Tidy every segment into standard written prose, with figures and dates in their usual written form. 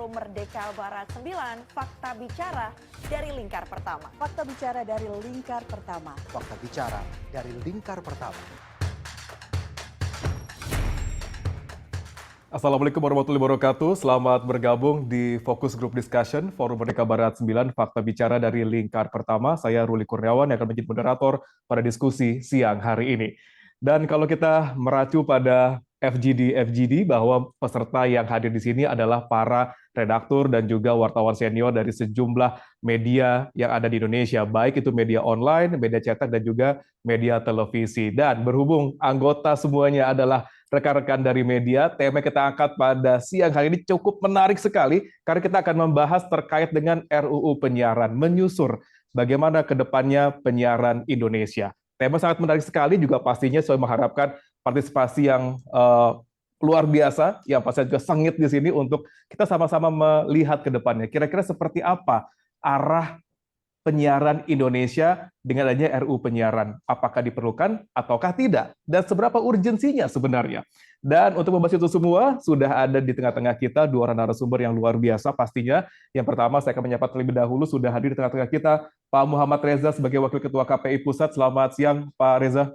Forum Merdeka Barat 9, Fakta Bicara dari Lingkar Pertama. Fakta bicara dari Lingkar Pertama. Fakta bicara dari Lingkar Pertama. Assalamualaikum warahmatullahi wabarakatuh. Selamat bergabung di Fokus Group Discussion Forum Merdeka Barat 9, Fakta Bicara dari Lingkar Pertama. Saya Ruli Kurniawan yang akan menjadi moderator pada diskusi siang hari ini. Dan kalau kita meracu pada FGD bahwa peserta yang hadir di sini adalah para redaktur dan juga wartawan senior dari sejumlah media yang ada di Indonesia, baik itu media online, media cetak, dan juga media televisi. Dan berhubung anggota semuanya adalah rekan-rekan dari media, tema yang kita angkat pada siang hari ini cukup menarik sekali karena kita akan membahas terkait dengan RUU penyiaran, menyusur bagaimana ke depannya penyiaran Indonesia. Tema sangat menarik sekali, juga pastinya saya mengharapkan partisipasi yang luar biasa, yang pastinya juga sengit di sini untuk kita sama-sama melihat ke depannya. Kira-kira seperti apa arah penyiaran Indonesia dengan adanya RUU penyiaran, apakah diperlukan ataukah tidak, dan seberapa urgensinya sebenarnya. Dan untuk membahas itu semua, sudah ada di tengah-tengah kita dua orang narasumber yang luar biasa pastinya. Yang pertama, saya akan menyapa terlebih dahulu, sudah hadir di tengah-tengah kita, Pak Muhammad Reza sebagai Wakil Ketua KPI Pusat. Selamat siang, Pak Reza.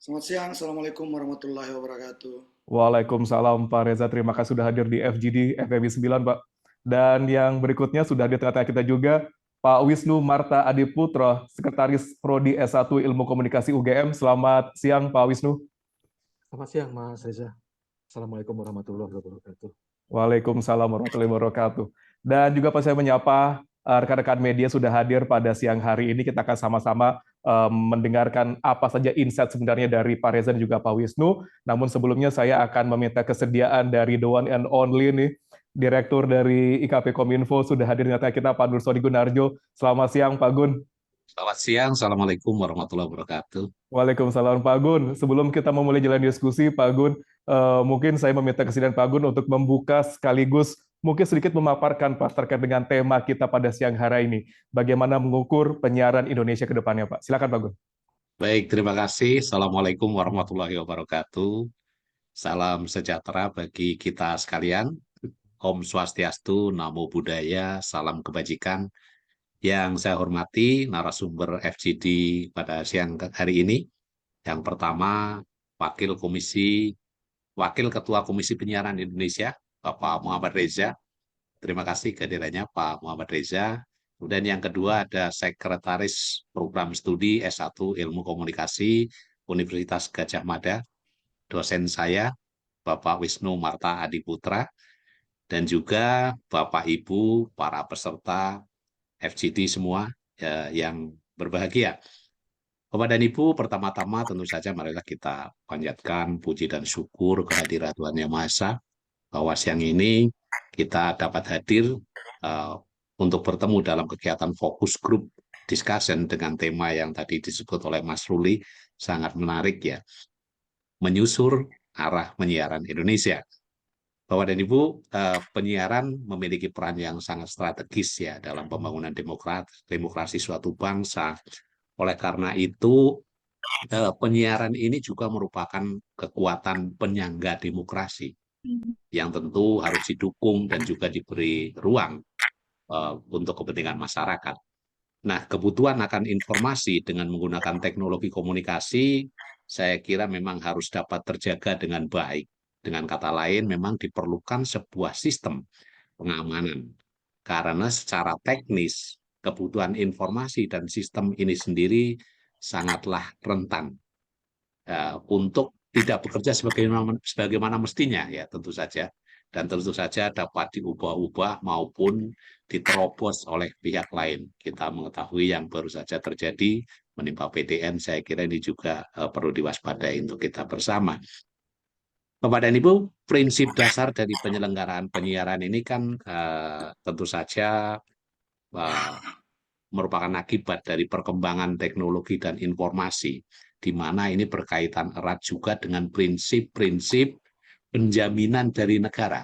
Selamat siang, Assalamualaikum warahmatullahi wabarakatuh. Waalaikumsalam, Pak Reza. Terima kasih sudah hadir di FGD FEB 9, Pak. Dan yang berikutnya sudah di tengah-tengah kita juga, Pak Wisnu Marta Adiputro, Sekretaris Prodi S1 Ilmu Komunikasi UGM. Selamat siang, Pak Wisnu. Selamat siang, Mas Reza. Assalamualaikum warahmatullahi wabarakatuh. Waalaikumsalam warahmatullahi wabarakatuh. Dan juga Pak, saya menyapa rekan-rekan media sudah hadir pada siang hari ini. Kita akan sama-sama mendengarkan apa saja insight sebenarnya dari Pak Reza dan juga Pak Wisnu. Namun sebelumnya saya akan meminta kesediaan dari the one and only nih, Direktur dari IKP Kominfo sudah hadir di tengah kita, Pak Nur Sodi Gunarjo. Selamat siang, Pak Gun. Selamat siang, Assalamualaikum warahmatullahi wabarakatuh. Waalaikumsalam, Pak Gun. Sebelum kita memulai jalan diskusi, Pak Gun, mungkin saya meminta kesediaan Pak Gun untuk membuka sekaligus mungkin sedikit memaparkan Pak terkait dengan tema kita pada siang hari ini. Bagaimana mengukur penyiaran Indonesia ke depannya, Pak. Silakan, Pak Gun. Baik, terima kasih. Assalamualaikum warahmatullahi wabarakatuh. Salam sejahtera bagi kita sekalian. Om Swastiastu, Namo Buddhaya, salam kebajikan. Yang saya hormati narasumber FGD pada siang hari ini. Yang pertama, Wakil Ketua Komisi Penyiaran Indonesia, Bapak Muhammad Reza. Terima kasih kehadirannya Pak Muhammad Reza. Kemudian yang kedua ada Sekretaris Program Studi S1 Ilmu Komunikasi Universitas Gadjah Mada, dosen saya, Bapak Wisnu Marta Adiputra, dan juga Bapak Ibu, para peserta FGD semua yang berbahagia. Bapak dan Ibu, pertama-tama tentu saja marilah kita panjatkan puji dan syukur kehadiran Tuhan Yang Maha Esa, bahwa siang ini kita dapat hadir untuk bertemu dalam kegiatan fokus group discussion dengan tema yang tadi disebut oleh Mas Ruli, sangat menarik ya, menyusur arah penyiaran Indonesia. Bapak dan Ibu, penyiaran memiliki peran yang sangat strategis ya dalam pembangunan demokrasi suatu bangsa. Oleh karena itu, penyiaran ini juga merupakan kekuatan penyangga demokrasi yang tentu harus didukung dan juga diberi ruang untuk kepentingan masyarakat. Nah, kebutuhan akan informasi dengan menggunakan teknologi komunikasi, saya kira memang harus dapat terjaga dengan baik. Dengan kata lain, memang diperlukan sebuah sistem pengamanan. Karena secara teknis, kebutuhan informasi dan sistem ini sendiri sangatlah rentan untuk tidak bekerja sebagaimana mestinya, ya tentu saja. Dan tentu saja dapat diubah-ubah maupun diterobos oleh pihak lain. Kita mengetahui yang baru saja terjadi menimpa PTN, saya kira ini juga perlu diwaspadai untuk kita bersama. Bapak dan Ibu, prinsip dasar dari penyelenggaraan penyiaran ini kan tentu saja merupakan akibat dari perkembangan teknologi dan informasi, di mana ini berkaitan erat juga dengan prinsip-prinsip penjaminan dari negara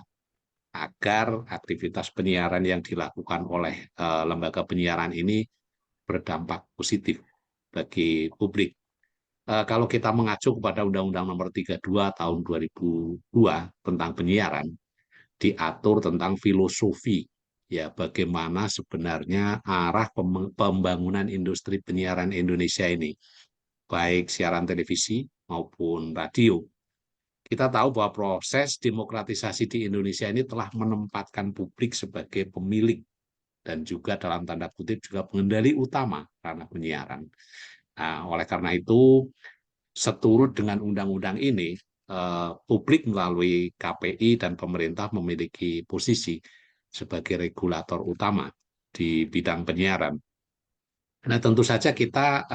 agar aktivitas penyiaran yang dilakukan oleh lembaga penyiaran ini berdampak positif bagi publik. Kalau kita mengacu kepada Undang-Undang Nomor 32 Tahun 2002 tentang penyiaran, diatur tentang filosofi ya bagaimana sebenarnya arah pembangunan industri penyiaran Indonesia ini, baik siaran televisi maupun radio. Kita tahu bahwa proses demokratisasi di Indonesia ini telah menempatkan publik sebagai pemilik dan juga dalam tanda kutip juga pengendali utama ranah penyiaran. Nah, oleh karena itu, seturut dengan undang-undang ini, publik melalui KPI dan pemerintah memiliki posisi sebagai regulator utama di bidang penyiaran. Nah, tentu saja kita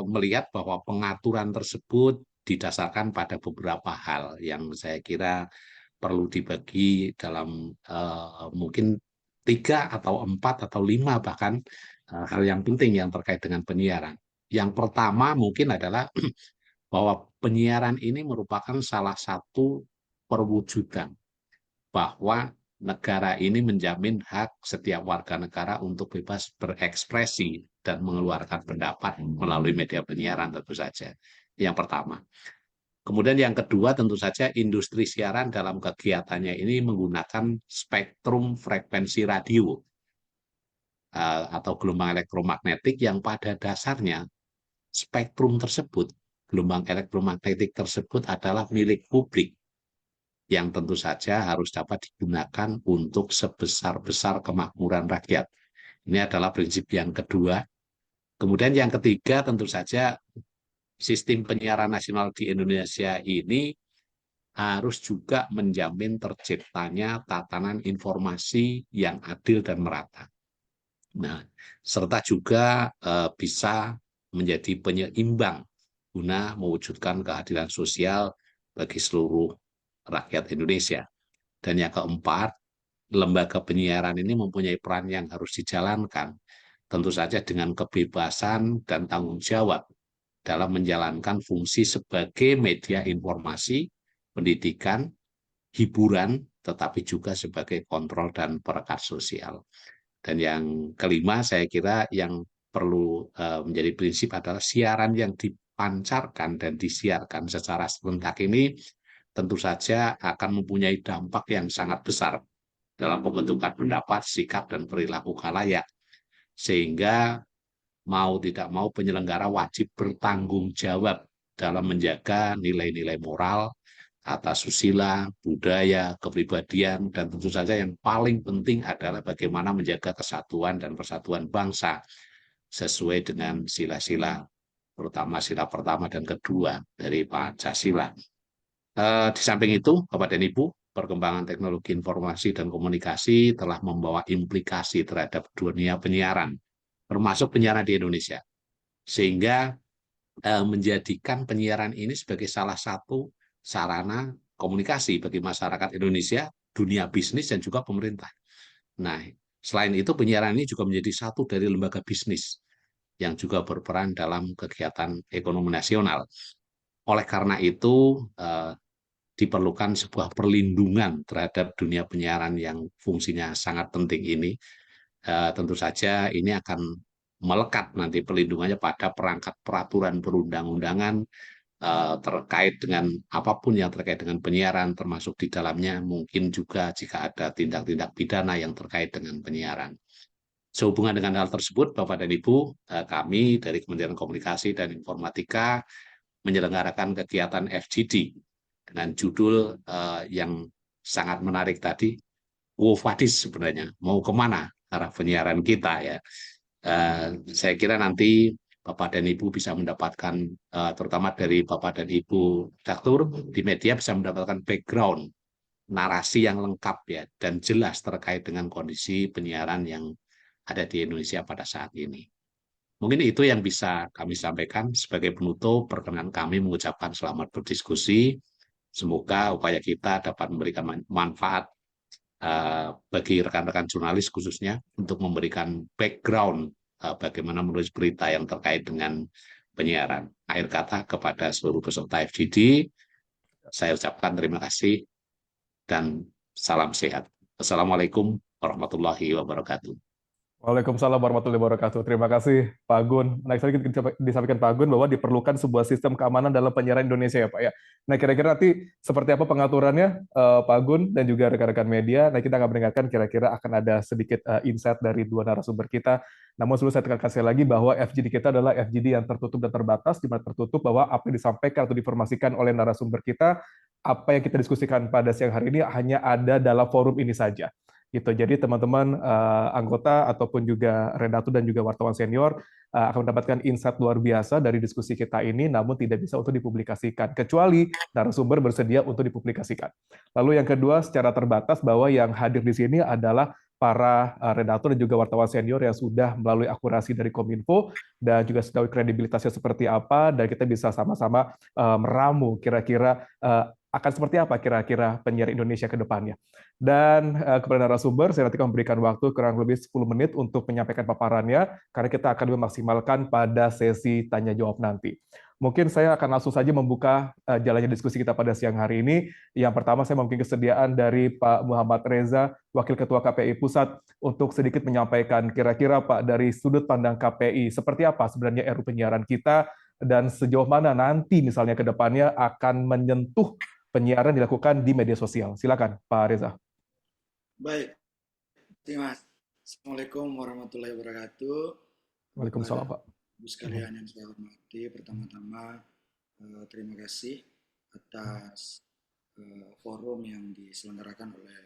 melihat bahwa pengaturan tersebut didasarkan pada beberapa hal yang saya kira perlu dibagi dalam mungkin 3 atau 4 atau 5 bahkan hal yang penting yang terkait dengan penyiaran. Yang pertama mungkin adalah bahwa penyiaran ini merupakan salah satu perwujudan bahwa negara ini menjamin hak setiap warga negara untuk bebas berekspresi dan mengeluarkan pendapat melalui media penyiaran tentu saja. Yang pertama. Kemudian yang kedua tentu saja industri siaran dalam kegiatannya ini menggunakan spektrum frekuensi radio atau gelombang elektromagnetik yang pada dasarnya spektrum tersebut, gelombang elektromagnetik tersebut adalah milik publik yang tentu saja harus dapat digunakan untuk sebesar-besar kemakmuran rakyat. Ini adalah prinsip yang kedua. Kemudian yang ketiga tentu saja sistem penyiaran nasional di Indonesia ini harus juga menjamin terciptanya tatanan informasi yang adil dan merata. Nah, serta juga bisa menjadi penyeimbang guna mewujudkan keadilan sosial bagi seluruh rakyat Indonesia. Dan yang keempat, lembaga penyiaran ini mempunyai peran yang harus dijalankan, tentu saja dengan kebebasan dan tanggung jawab dalam menjalankan fungsi sebagai media informasi, pendidikan, hiburan, tetapi juga sebagai kontrol dan perekat sosial. Dan yang kelima, saya kira yang perlu menjadi prinsip adalah siaran yang dipancarkan dan disiarkan secara serentak ini tentu saja akan mempunyai dampak yang sangat besar dalam pembentukan pendapat, sikap, dan perilaku khalayak. Sehingga mau tidak mau penyelenggara wajib bertanggung jawab dalam menjaga nilai-nilai moral, tata susila, budaya, kepribadian, dan tentu saja yang paling penting adalah bagaimana menjaga kesatuan dan persatuan bangsa sesuai dengan sila-sila, terutama sila pertama dan kedua dari Pancasila. Di samping itu, Bapak dan Ibu, perkembangan teknologi informasi dan komunikasi telah membawa implikasi terhadap dunia penyiaran, termasuk penyiaran di Indonesia, sehingga menjadikan penyiaran ini sebagai salah satu sarana komunikasi bagi masyarakat Indonesia, dunia bisnis, dan juga pemerintah. Nah, selain itu penyiaran ini juga menjadi satu dari lembaga bisnis yang juga berperan dalam kegiatan ekonomi nasional. Oleh karena itu, diperlukan sebuah perlindungan terhadap dunia penyiaran yang fungsinya sangat penting ini. Tentu saja ini akan melekat nanti perlindungannya pada perangkat peraturan perundang-undangan terkait dengan apapun yang terkait dengan penyiaran, termasuk di dalamnya mungkin juga jika ada tindak-tindak pidana yang terkait dengan penyiaran. Sehubungan dengan hal tersebut, Bapak dan Ibu, kami dari Kementerian Komunikasi dan Informatika menyelenggarakan kegiatan FGD dengan judul yang sangat menarik tadi, Wofadis sebenarnya, mau kemana arah penyiaran kita ya. Saya kira nanti Bapak dan Ibu bisa mendapatkan, terutama dari Bapak dan Ibu redaktur di media bisa mendapatkan background, narasi yang lengkap ya, dan jelas terkait dengan kondisi penyiaran yang ada di Indonesia pada saat ini. Mungkin itu yang bisa kami sampaikan sebagai penutup. Perkenan kami mengucapkan selamat berdiskusi. Semoga upaya kita dapat memberikan manfaat bagi rekan-rekan jurnalis khususnya untuk memberikan background bagaimana menulis berita yang terkait dengan penyiaran. Akhir kata kepada seluruh peserta FGD, saya ucapkan terima kasih dan salam sehat. Assalamualaikum warahmatullahi wabarakatuh. Waalaikumsalam warahmatullahi wabarakatuh. Terima kasih Pak Gun. Nah, tadi disampaikan Pak Gun bahwa diperlukan sebuah sistem keamanan dalam penyiaran Indonesia ya Pak ya. Nah, kira-kira nanti seperti apa pengaturannya Pak Gun dan juga rekan-rekan media. Nah, kita akan mendengarkan kira-kira akan ada sedikit insight dari dua narasumber kita. Namun sebelum saya tekankan sekali lagi bahwa FGD kita adalah FGD yang tertutup dan terbatas, di mana tertutup bahwa apa yang disampaikan atau diinformasikan oleh narasumber kita, apa yang kita diskusikan pada siang hari ini hanya ada dalam forum ini saja gitu. Jadi teman-teman anggota ataupun juga redaktur dan juga wartawan senior akan mendapatkan insight luar biasa dari diskusi kita ini, namun tidak bisa untuk dipublikasikan kecuali narasumber bersedia untuk dipublikasikan. Lalu yang kedua, secara terbatas bahwa yang hadir di sini adalah para redaktur dan juga wartawan senior yang sudah melalui akurasi dari Kominfo dan juga setahu kredibilitasnya seperti apa, dan kita bisa sama-sama meramu kira-kira akan seperti apa kira-kira penyiar Indonesia ke depannya. Dan kepada narasumber, saya nanti akan memberikan waktu kurang lebih 10 menit untuk menyampaikan paparannya, karena kita akan memaksimalkan pada sesi tanya-jawab nanti. Mungkin saya akan langsung saja membuka jalannya diskusi kita pada siang hari ini. Yang pertama, saya mungkin kesediaan dari Pak Muhammad Reza, Wakil Ketua KPI Pusat, untuk sedikit menyampaikan kira-kira Pak, dari sudut pandang KPI, seperti apa sebenarnya RUU penyiaran kita, dan sejauh mana nanti misalnya ke depannya akan menyentuh penyiaran dilakukan di media sosial. Silakan Pak Reza. Baik, terima kasih. Assalamualaikum warahmatullahi wabarakatuh. Waalaikumsalam Pak. Ibu sekalian yang saya hormati, pertama-tama terima kasih atas forum yang diselenggarakan oleh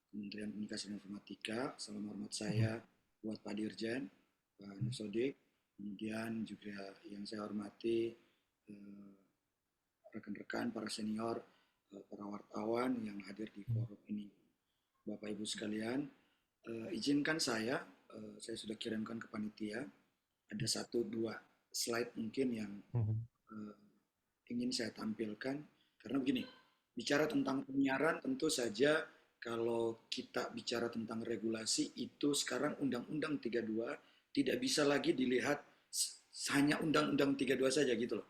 Kementerian Komunikasi dan Informatika. Salam hormat saya buat Pak Dirjen, Pak Nursodik, kemudian juga yang saya hormati rekan-rekan, para senior, para wartawan yang hadir di forum ini. Bapak Ibu sekalian, izinkan saya sudah kirimkan ke panitia, ada 1-2 slide mungkin yang ingin saya tampilkan, karena begini, bicara tentang penyiaran tentu saja kalau kita bicara tentang regulasi itu sekarang Undang-Undang 32 tidak bisa lagi dilihat hanya Undang-Undang 32 saja gitu loh.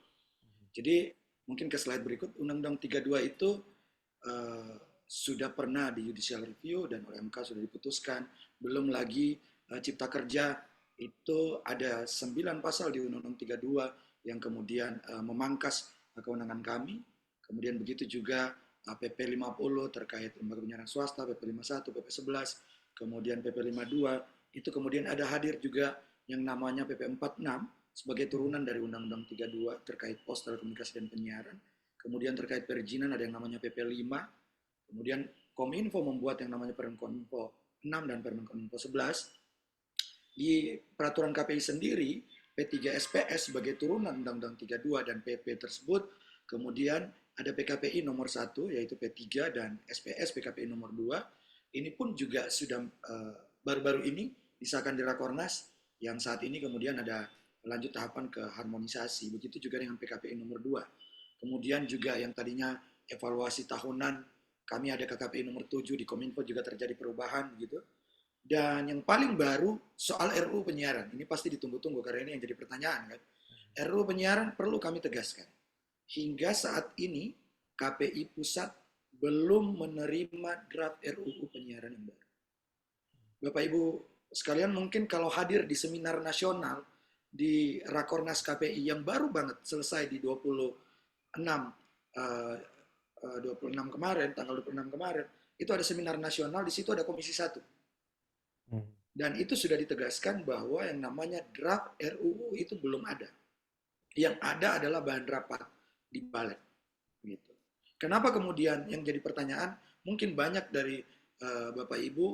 Jadi mungkin ke slide berikut, Undang-Undang 32 itu sudah pernah di judicial review dan oleh MK sudah diputuskan. Belum lagi Cipta Kerja itu ada 9 pasal di Undang-Undang 32 yang kemudian memangkas kewenangan kami. Kemudian begitu juga PP 50 terkait lembaga penyiaran swasta, PP 51, PP 11, kemudian PP 52, itu kemudian ada hadir juga yang namanya PP 46 sebagai turunan dari Undang-Undang 32 terkait pos, telekomunikasi, dan penyiaran. Kemudian terkait perizinan ada yang namanya PP 5. Kemudian Kominfo membuat yang namanya Permenkominfo 6 dan Permenkominfo 11. Di peraturan KPI sendiri, P3 SPS sebagai turunan Undang-Undang 32 dan PP tersebut, kemudian ada PKPI nomor 1, yaitu P3, dan SPS PKPI nomor 2. Ini pun juga sudah baru-baru ini disahkan di Rakornas, yang saat ini kemudian ada lanjut tahapan ke harmonisasi. Begitu juga dengan PKPI nomor 2. Kemudian juga yang tadinya evaluasi tahunan, kami ada KKPI nomor 7, di Kominfo juga terjadi perubahan gitu. Dan yang paling baru soal RUU penyiaran. Ini pasti ditunggu-tunggu karena ini yang jadi pertanyaan kan. RUU penyiaran perlu kami tegaskan. Hingga saat ini KPI Pusat belum menerima draft RUU penyiaran yang baru. Bapak Ibu sekalian, mungkin kalau hadir di seminar nasional di Rakornas KPI yang baru banget selesai di 26 kemarin, tanggal 26 kemarin, itu ada seminar nasional, di situ ada Komisi 1. Dan itu sudah ditegaskan bahwa yang namanya draft RUU itu belum ada. Yang ada adalah bahan rapat di balik. Gitu. Kenapa kemudian yang jadi pertanyaan, mungkin banyak dari Bapak Ibu,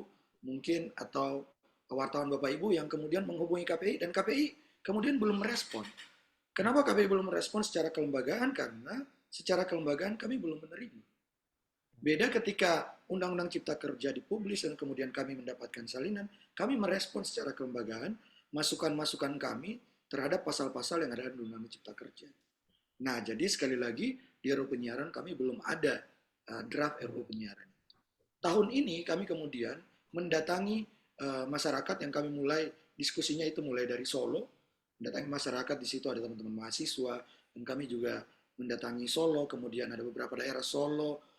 mungkin atau wartawan Bapak Ibu yang kemudian menghubungi KPI, dan KPI kemudian belum merespon. Kenapa KPI belum merespon secara kelembagaan? Karena secara kelembagaan kami belum menerima. Beda ketika Undang-Undang Cipta Kerja dipublis dan kemudian kami mendapatkan salinan, kami merespon secara kelembagaan masukan-masukan kami terhadap pasal-pasal yang ada di Undang-Undang Cipta Kerja. Nah, jadi sekali lagi di RUU penyiaran kami belum ada draft RUU penyiaran. Tahun ini kami kemudian mendatangi masyarakat yang kami mulai diskusinya itu mulai dari Solo, mendatangi masyarakat, di situ ada teman-teman mahasiswa, dan kami juga mendatangi Solo, kemudian ada beberapa daerah Solo,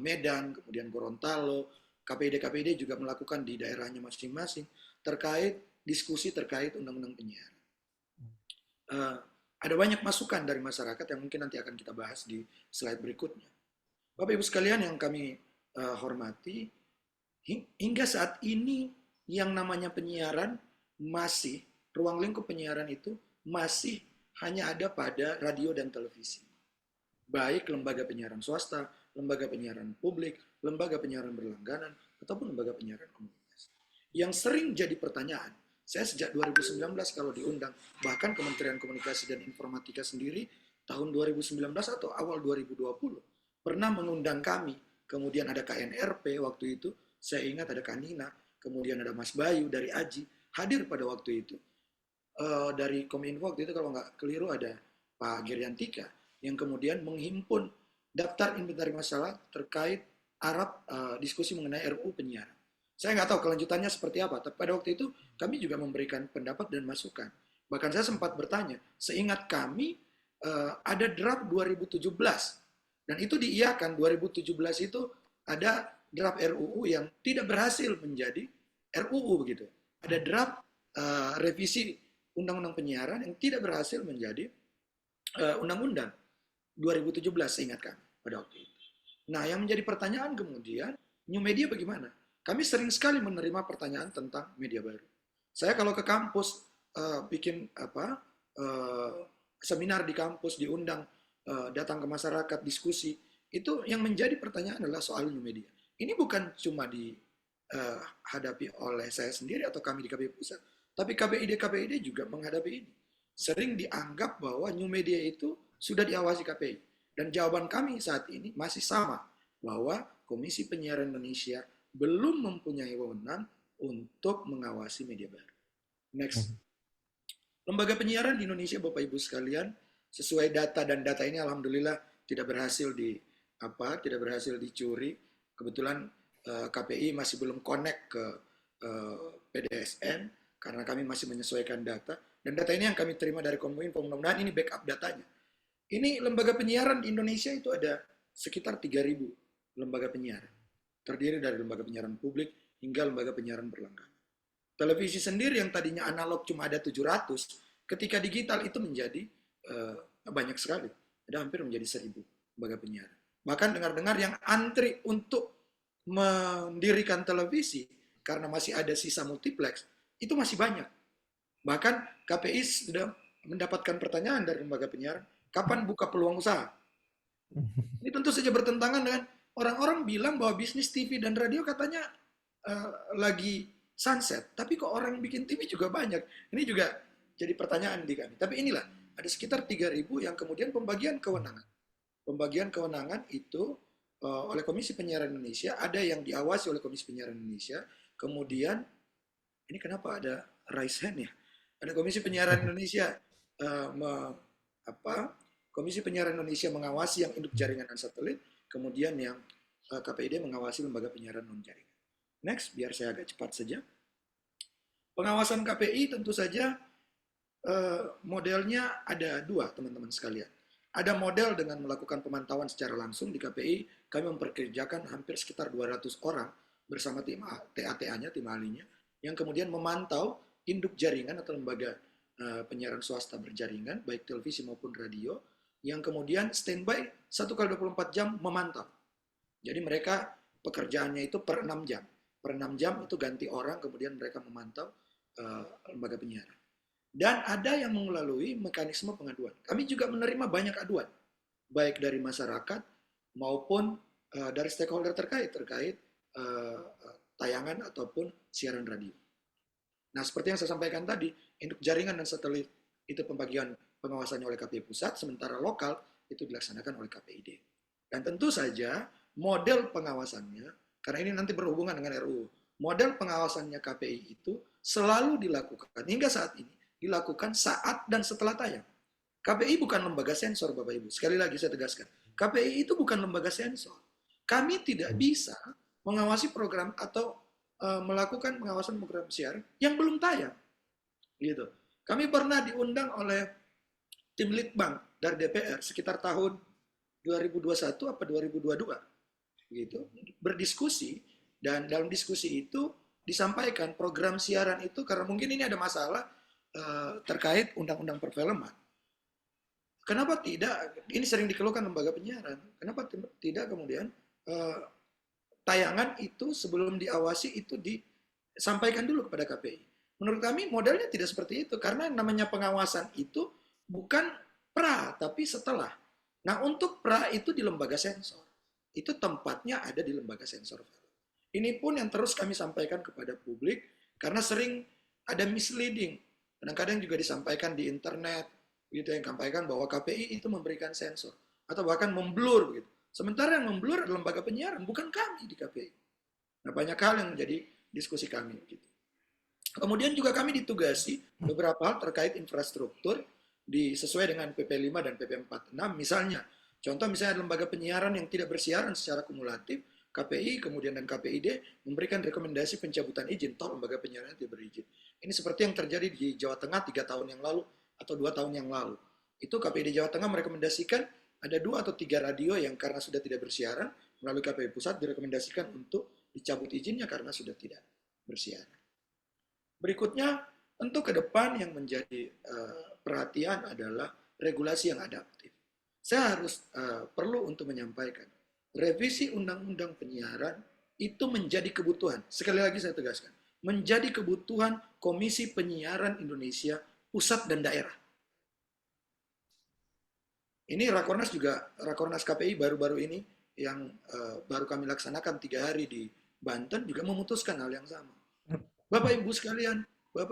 Medan, kemudian Gorontalo, KPID juga melakukan di daerahnya masing-masing terkait diskusi terkait undang-undang penyiaran. Ada banyak masukan dari masyarakat yang mungkin nanti akan kita bahas di slide berikutnya. Bapak Ibu sekalian yang kami hormati, hingga saat ini yang namanya penyiaran masih, ruang lingkup penyiaran itu masih hanya ada pada radio dan televisi. Baik lembaga penyiaran swasta, lembaga penyiaran publik, lembaga penyiaran berlangganan, ataupun lembaga penyiaran komunitas. Yang sering jadi pertanyaan, saya sejak 2019 kalau diundang, bahkan Kementerian Komunikasi dan Informatika sendiri tahun 2019 atau awal 2020 pernah mengundang kami. Kemudian ada KNRP waktu itu, saya ingat ada Kanina, kemudian ada Mas Bayu dari AJI, hadir pada waktu itu. Dari Kominfo waktu itu kalau nggak keliru ada Pak Geriantika, yang kemudian menghimpun daftar inventaris masalah terkait diskusi mengenai RUU penyiaran. Saya nggak tahu kelanjutannya seperti apa, tapi pada waktu itu kami juga memberikan pendapat dan masukan. Bahkan saya sempat bertanya, seingat kami ada draft 2017, dan itu diiakan 2017 itu ada draft RUU yang tidak berhasil menjadi RUU begitu. Ada draft revisi Undang-Undang Penyiaran yang tidak berhasil menjadi undang-undang 2017 seingat kami pada waktu itu. Nah, yang menjadi pertanyaan kemudian, new media bagaimana? Kami sering sekali menerima pertanyaan tentang media baru. Saya kalau ke kampus bikin seminar di kampus, diundang datang ke masyarakat, diskusi, itu yang menjadi pertanyaan adalah soal new media. Ini bukan cuma dihadapi oleh saya sendiri atau kami di KPI Pusat, tapi KPID juga menghadapi ini. Sering dianggap bahwa new media itu sudah diawasi KPI. Dan jawaban kami saat ini masih sama, bahwa Komisi Penyiaran Indonesia belum mempunyai wewenang untuk mengawasi media baru. Next. Lembaga penyiaran di Indonesia, Bapak Ibu sekalian, sesuai data, dan data ini alhamdulillah tidak berhasil dicuri. Kebetulan KPI masih belum connect ke PDSN karena kami masih menyesuaikan data. Dan data ini yang kami terima dari Kominfo, mudah-mudahan ini backup datanya. Ini lembaga penyiaran di Indonesia itu ada sekitar 3.000 lembaga penyiaran. Terdiri dari lembaga penyiaran publik hingga lembaga penyiaran berlangganan. Televisi sendiri yang tadinya analog cuma ada 700, ketika digital itu menjadi banyak sekali. Ada hampir menjadi 1.000 lembaga penyiaran. Bahkan dengar-dengar yang antri untuk mendirikan televisi karena masih ada sisa multiplex, itu masih banyak. Bahkan KPI sudah mendapatkan pertanyaan dari lembaga penyiaran, kapan buka peluang usaha? Ini tentu saja bertentangan dengan orang-orang bilang bahwa bisnis TV dan radio katanya lagi sunset. Tapi kok orang bikin TV juga banyak? Ini juga jadi pertanyaan di kami. Tapi inilah, ada sekitar 3.000 yang kemudian pembagian kewenangan. Pembagian kewenangan itu oleh Komisi Penyiaran Indonesia, ada yang diawasi oleh Komisi Penyiaran Indonesia, kemudian, ini kenapa ada raise hand ya? Ada Komisi Penyiaran Indonesia Komisi Penyiaran Indonesia mengawasi yang induk jaringan dan satelit, kemudian yang KPID mengawasi lembaga penyiaran non jaringan. Next, biar saya agak cepat saja. Pengawasan KPI tentu saja modelnya ada dua, teman-teman sekalian. Ada model dengan melakukan pemantauan secara langsung di KPI, kami memperkerjakan hampir sekitar 200 orang bersama tim TATA-nya, tim ahlinya, yang kemudian memantau induk jaringan atau lembaga penyiaran swasta berjaringan, baik televisi maupun radio, yang kemudian standby 1x24 jam memantau. Jadi mereka pekerjaannya itu per 6 jam. Per 6 jam itu ganti orang, kemudian mereka memantau lembaga penyiaran. Dan ada yang melalui mekanisme pengaduan. Kami juga menerima banyak aduan, baik dari masyarakat maupun dari stakeholder terkait tayangan ataupun siaran radio. Nah, seperti yang saya sampaikan tadi, induk jaringan dan satelit itu pembagian pengawasannya oleh KPI Pusat, sementara lokal itu dilaksanakan oleh KPID. Dan tentu saja model pengawasannya, karena ini nanti berhubungan dengan RUU, model pengawasannya KPI itu selalu dilakukan, hingga saat ini, dilakukan saat dan setelah tayang. KPI bukan lembaga sensor, Bapak Ibu. Sekali lagi saya tegaskan, KPI itu bukan lembaga sensor. Kami tidak bisa mengawasi program atau melakukan pengawasan program siaran yang belum tayang. Gitu. Kami pernah diundang oleh tim Litbang dari DPR sekitar tahun 2021 atau 2022 gitu, berdiskusi Dan dalam diskusi itu disampaikan program siaran itu, karena mungkin ini ada masalah terkait undang-undang perfilman. Kenapa tidak, ini sering dikeluhkan lembaga penyiaran, kenapa tidak kemudian tayangan itu sebelum diawasi itu disampaikan dulu kepada KPI. Menurut kami modelnya tidak seperti itu, karena yang namanya pengawasan itu bukan pra, tapi setelah. Nah, untuk pra itu di lembaga sensor. Itu tempatnya ada di lembaga sensor. Ini pun yang terus kami sampaikan kepada publik, karena sering ada misleading. Kadang-kadang juga disampaikan di internet, gitu, yang sampaikan bahwa KPI itu memberikan sensor, atau bahkan memblur, gitu. Sementara yang memblur adalah lembaga penyiaran, bukan kami di KPI. Nah, banyak hal yang menjadi diskusi kami, gitu. Kemudian juga kami ditugasi beberapa hal terkait infrastruktur sesuai dengan PP 5 dan PP 46. Misalnya, contoh misalnya lembaga penyiaran yang tidak bersiaran secara kumulatif, KPI kemudian dan KPID memberikan rekomendasi pencabutan izin, toh lembaga penyiaran tidak berizin. Ini seperti yang terjadi di Jawa Tengah 3 tahun yang lalu atau 2 tahun yang lalu. Itu KPID Jawa Tengah merekomendasikan ada 2 atau 3 radio yang karena sudah tidak bersiaran, melalui KPI Pusat direkomendasikan untuk dicabut izinnya karena sudah tidak bersiaran. Berikutnya, tentu ke depan yang menjadi perhatian adalah regulasi yang adaptif. Saya harus perlu untuk menyampaikan, revisi Undang-Undang Penyiaran itu menjadi kebutuhan. Sekali lagi saya tegaskan, menjadi kebutuhan Komisi Penyiaran Indonesia Pusat dan Daerah. Ini Rakornas juga, Rakornas KPI baru-baru ini yang baru kami laksanakan 3 hari di Banten juga memutuskan hal yang sama. Bapak Ibu sekalian,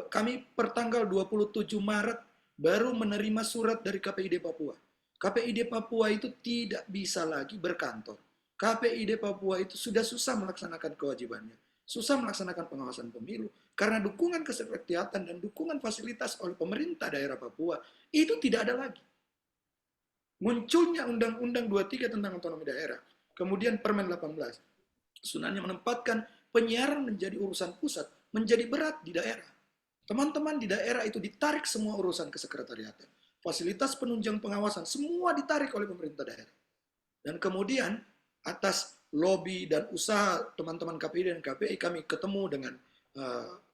kami pertanggal 27 Maret baru menerima surat dari KPID Papua. KPID Papua itu tidak bisa lagi berkantor. KPID Papua itu sudah susah melaksanakan kewajibannya. Susah melaksanakan pengawasan pemilu. Karena dukungan kesekretariatan dan dukungan fasilitas oleh pemerintah daerah Papua itu tidak ada lagi. Munculnya Undang-Undang 23 tentang otonomi daerah. Kemudian Permen 18. Sunahnya menempatkan penyiaran menjadi urusan pusat, menjadi berat di daerah. Teman-teman di daerah itu ditarik semua urusan kesekretariatan. Fasilitas penunjang pengawasan, semua ditarik oleh pemerintah daerah. Dan kemudian, atas lobby dan usaha teman-teman KPI dan KPI, kami ketemu dengan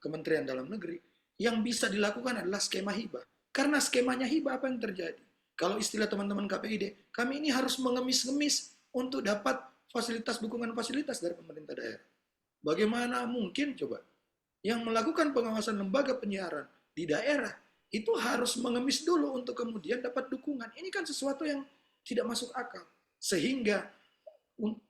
Kementerian Dalam Negeri, yang bisa dilakukan adalah skema hibah. Karena skemanya hibah, apa yang terjadi? Kalau istilah teman-teman KPID, kami ini harus mengemis-ngemis untuk dapat fasilitas, dukungan fasilitas dari pemerintah daerah. Bagaimana mungkin coba yang melakukan pengawasan lembaga penyiaran di daerah itu harus mengemis dulu untuk kemudian dapat dukungan. Ini kan sesuatu yang tidak masuk akal. Sehingga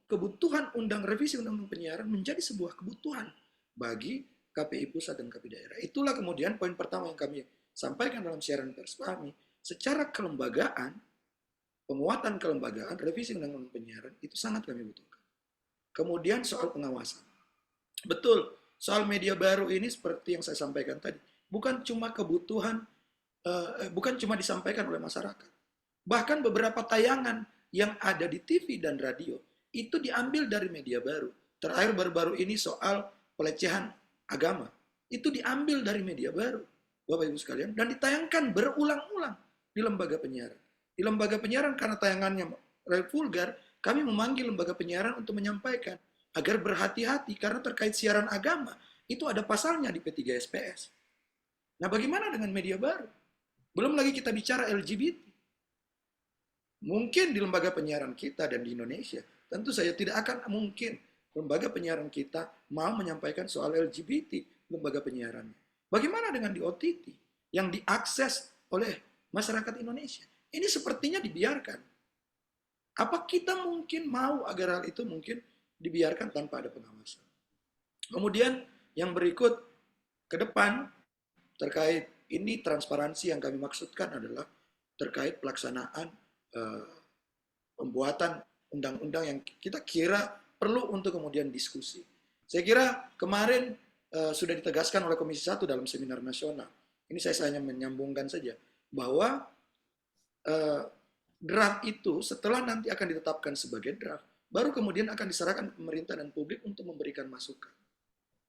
kebutuhan revisi undang-undang penyiaran menjadi sebuah kebutuhan bagi KPI pusat dan KPI daerah. Itulah kemudian poin pertama yang kami sampaikan dalam siaran pers kami. Secara kelembagaan, penguatan kelembagaan, revisi undang-undang penyiaran itu sangat kami butuhkan. Kemudian soal pengawasan. Betul, soal media baru ini seperti yang saya sampaikan tadi, bukan cuma kebutuhan, bukan cuma disampaikan oleh masyarakat. Bahkan beberapa tayangan yang ada di TV dan radio itu diambil dari media baru. Terakhir baru-baru ini soal pelecehan agama, itu diambil dari media baru, Bapak Ibu sekalian, dan ditayangkan berulang-ulang di lembaga penyiaran. Di lembaga penyiaran karena tayangannya vulgar, kami memanggil lembaga penyiaran untuk menyampaikan agar berhati-hati karena terkait siaran agama itu ada pasalnya di P3 SPS. Nah, bagaimana dengan media baru? Belum lagi kita bicara LGBT. Mungkin di lembaga penyiaran kita dan di Indonesia, tentu saja tidak akan mungkin lembaga penyiaran kita mau menyampaikan soal LGBT lembaga penyiarannya. Bagaimana dengan di OTT yang diakses oleh masyarakat Indonesia? Ini sepertinya dibiarkan. Apa kita mungkin mau agar hal itu mungkin dibiarkan tanpa ada pengawasan? Kemudian yang berikut ke depan terkait ini transparansi yang kami maksudkan adalah terkait pelaksanaan pembuatan undang-undang yang kita kira perlu untuk kemudian diskusi. Saya kira kemarin sudah ditegaskan oleh Komisi 1 dalam seminar nasional. Ini saya hanya menyambungkan saja bahwa draft itu setelah nanti akan ditetapkan sebagai draft, baru kemudian akan diserahkan ke pemerintah dan publik untuk memberikan masukan.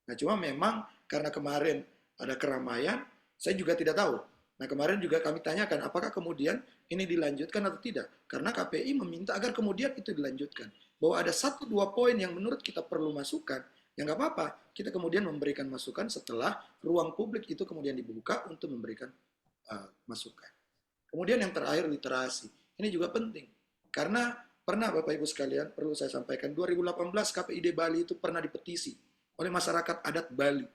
Nah, cuma memang karena kemarin ada keramaian, saya juga tidak tahu. Nah, kemarin juga kami tanyakan apakah kemudian ini dilanjutkan atau tidak. Karena KPI meminta agar kemudian itu dilanjutkan. Bahwa ada 1-2 poin yang menurut kita perlu masukan, Ya nggak apa-apa, kita kemudian memberikan masukan setelah ruang publik itu kemudian dibuka untuk memberikan masukan. Kemudian yang terakhir literasi. Ini juga penting. Karena pernah Bapak Ibu sekalian, perlu saya sampaikan, 2018 KPID Bali itu pernah dipetisi oleh masyarakat adat Bali.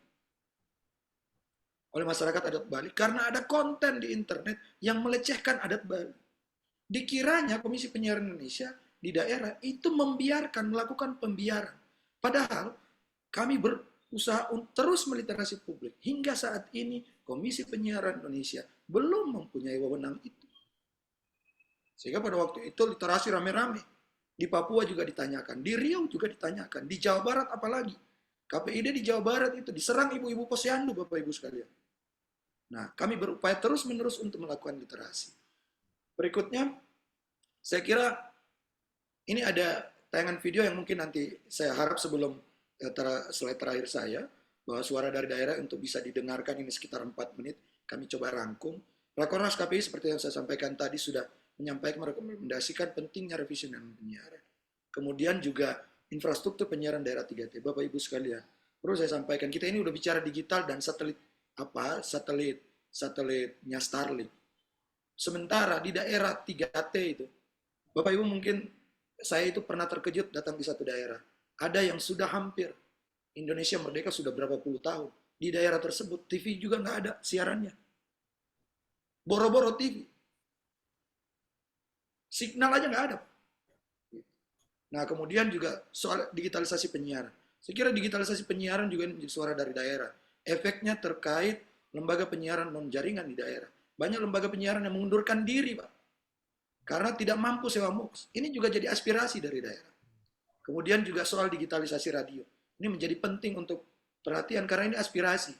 Oleh masyarakat adat Bali karena ada konten di internet yang melecehkan adat Bali. Dikiranya Komisi Penyiaran Indonesia di daerah itu membiarkan, melakukan pembiaran. Padahal kami berusaha untuk terus meliterasi publik. Hingga saat ini Komisi Penyiaran Indonesia belum mempunyai wewenang itu. Sehingga pada waktu itu literasi rame-rame. Di Papua juga ditanyakan, di Riau juga ditanyakan, di Jawa Barat apalagi. KPID di Jawa Barat itu diserang ibu-ibu posyandu, Bapak Ibu sekalian. Nah, kami berupaya terus-menerus untuk melakukan literasi. Berikutnya, saya kira ini ada tayangan video yang mungkin nanti saya harap sebelum slide terakhir saya, bahwa suara dari daerah untuk bisa didengarkan ini sekitar 4 menit, kami coba rangkum. Rakornas KPI seperti yang saya sampaikan tadi sudah menyampaikan merekomendasikan pentingnya revisi undang penyiaran. Kemudian juga infrastruktur penyiaran daerah 3T. Bapak Ibu sekalian, perlu saya sampaikan, kita ini udah bicara digital dan satelitnya Starlink. Sementara di daerah 3T itu, Bapak Ibu mungkin saya itu pernah terkejut datang di satu daerah. Ada yang sudah hampir, Indonesia merdeka sudah berapa puluh tahun. Di daerah tersebut, TV juga nggak ada siarannya. Boro-boro TV. Signal aja nggak ada. Nah, kemudian juga soal digitalisasi penyiaran. Saya kira digitalisasi penyiaran juga menjadi suara dari daerah. Efeknya terkait lembaga penyiaran non-jaringan di daerah. Banyak lembaga penyiaran yang mengundurkan diri, Pak. Karena tidak mampu sewa MUX. Ini juga jadi aspirasi dari daerah. Kemudian juga soal digitalisasi radio. Ini menjadi penting untuk perhatian karena ini aspirasi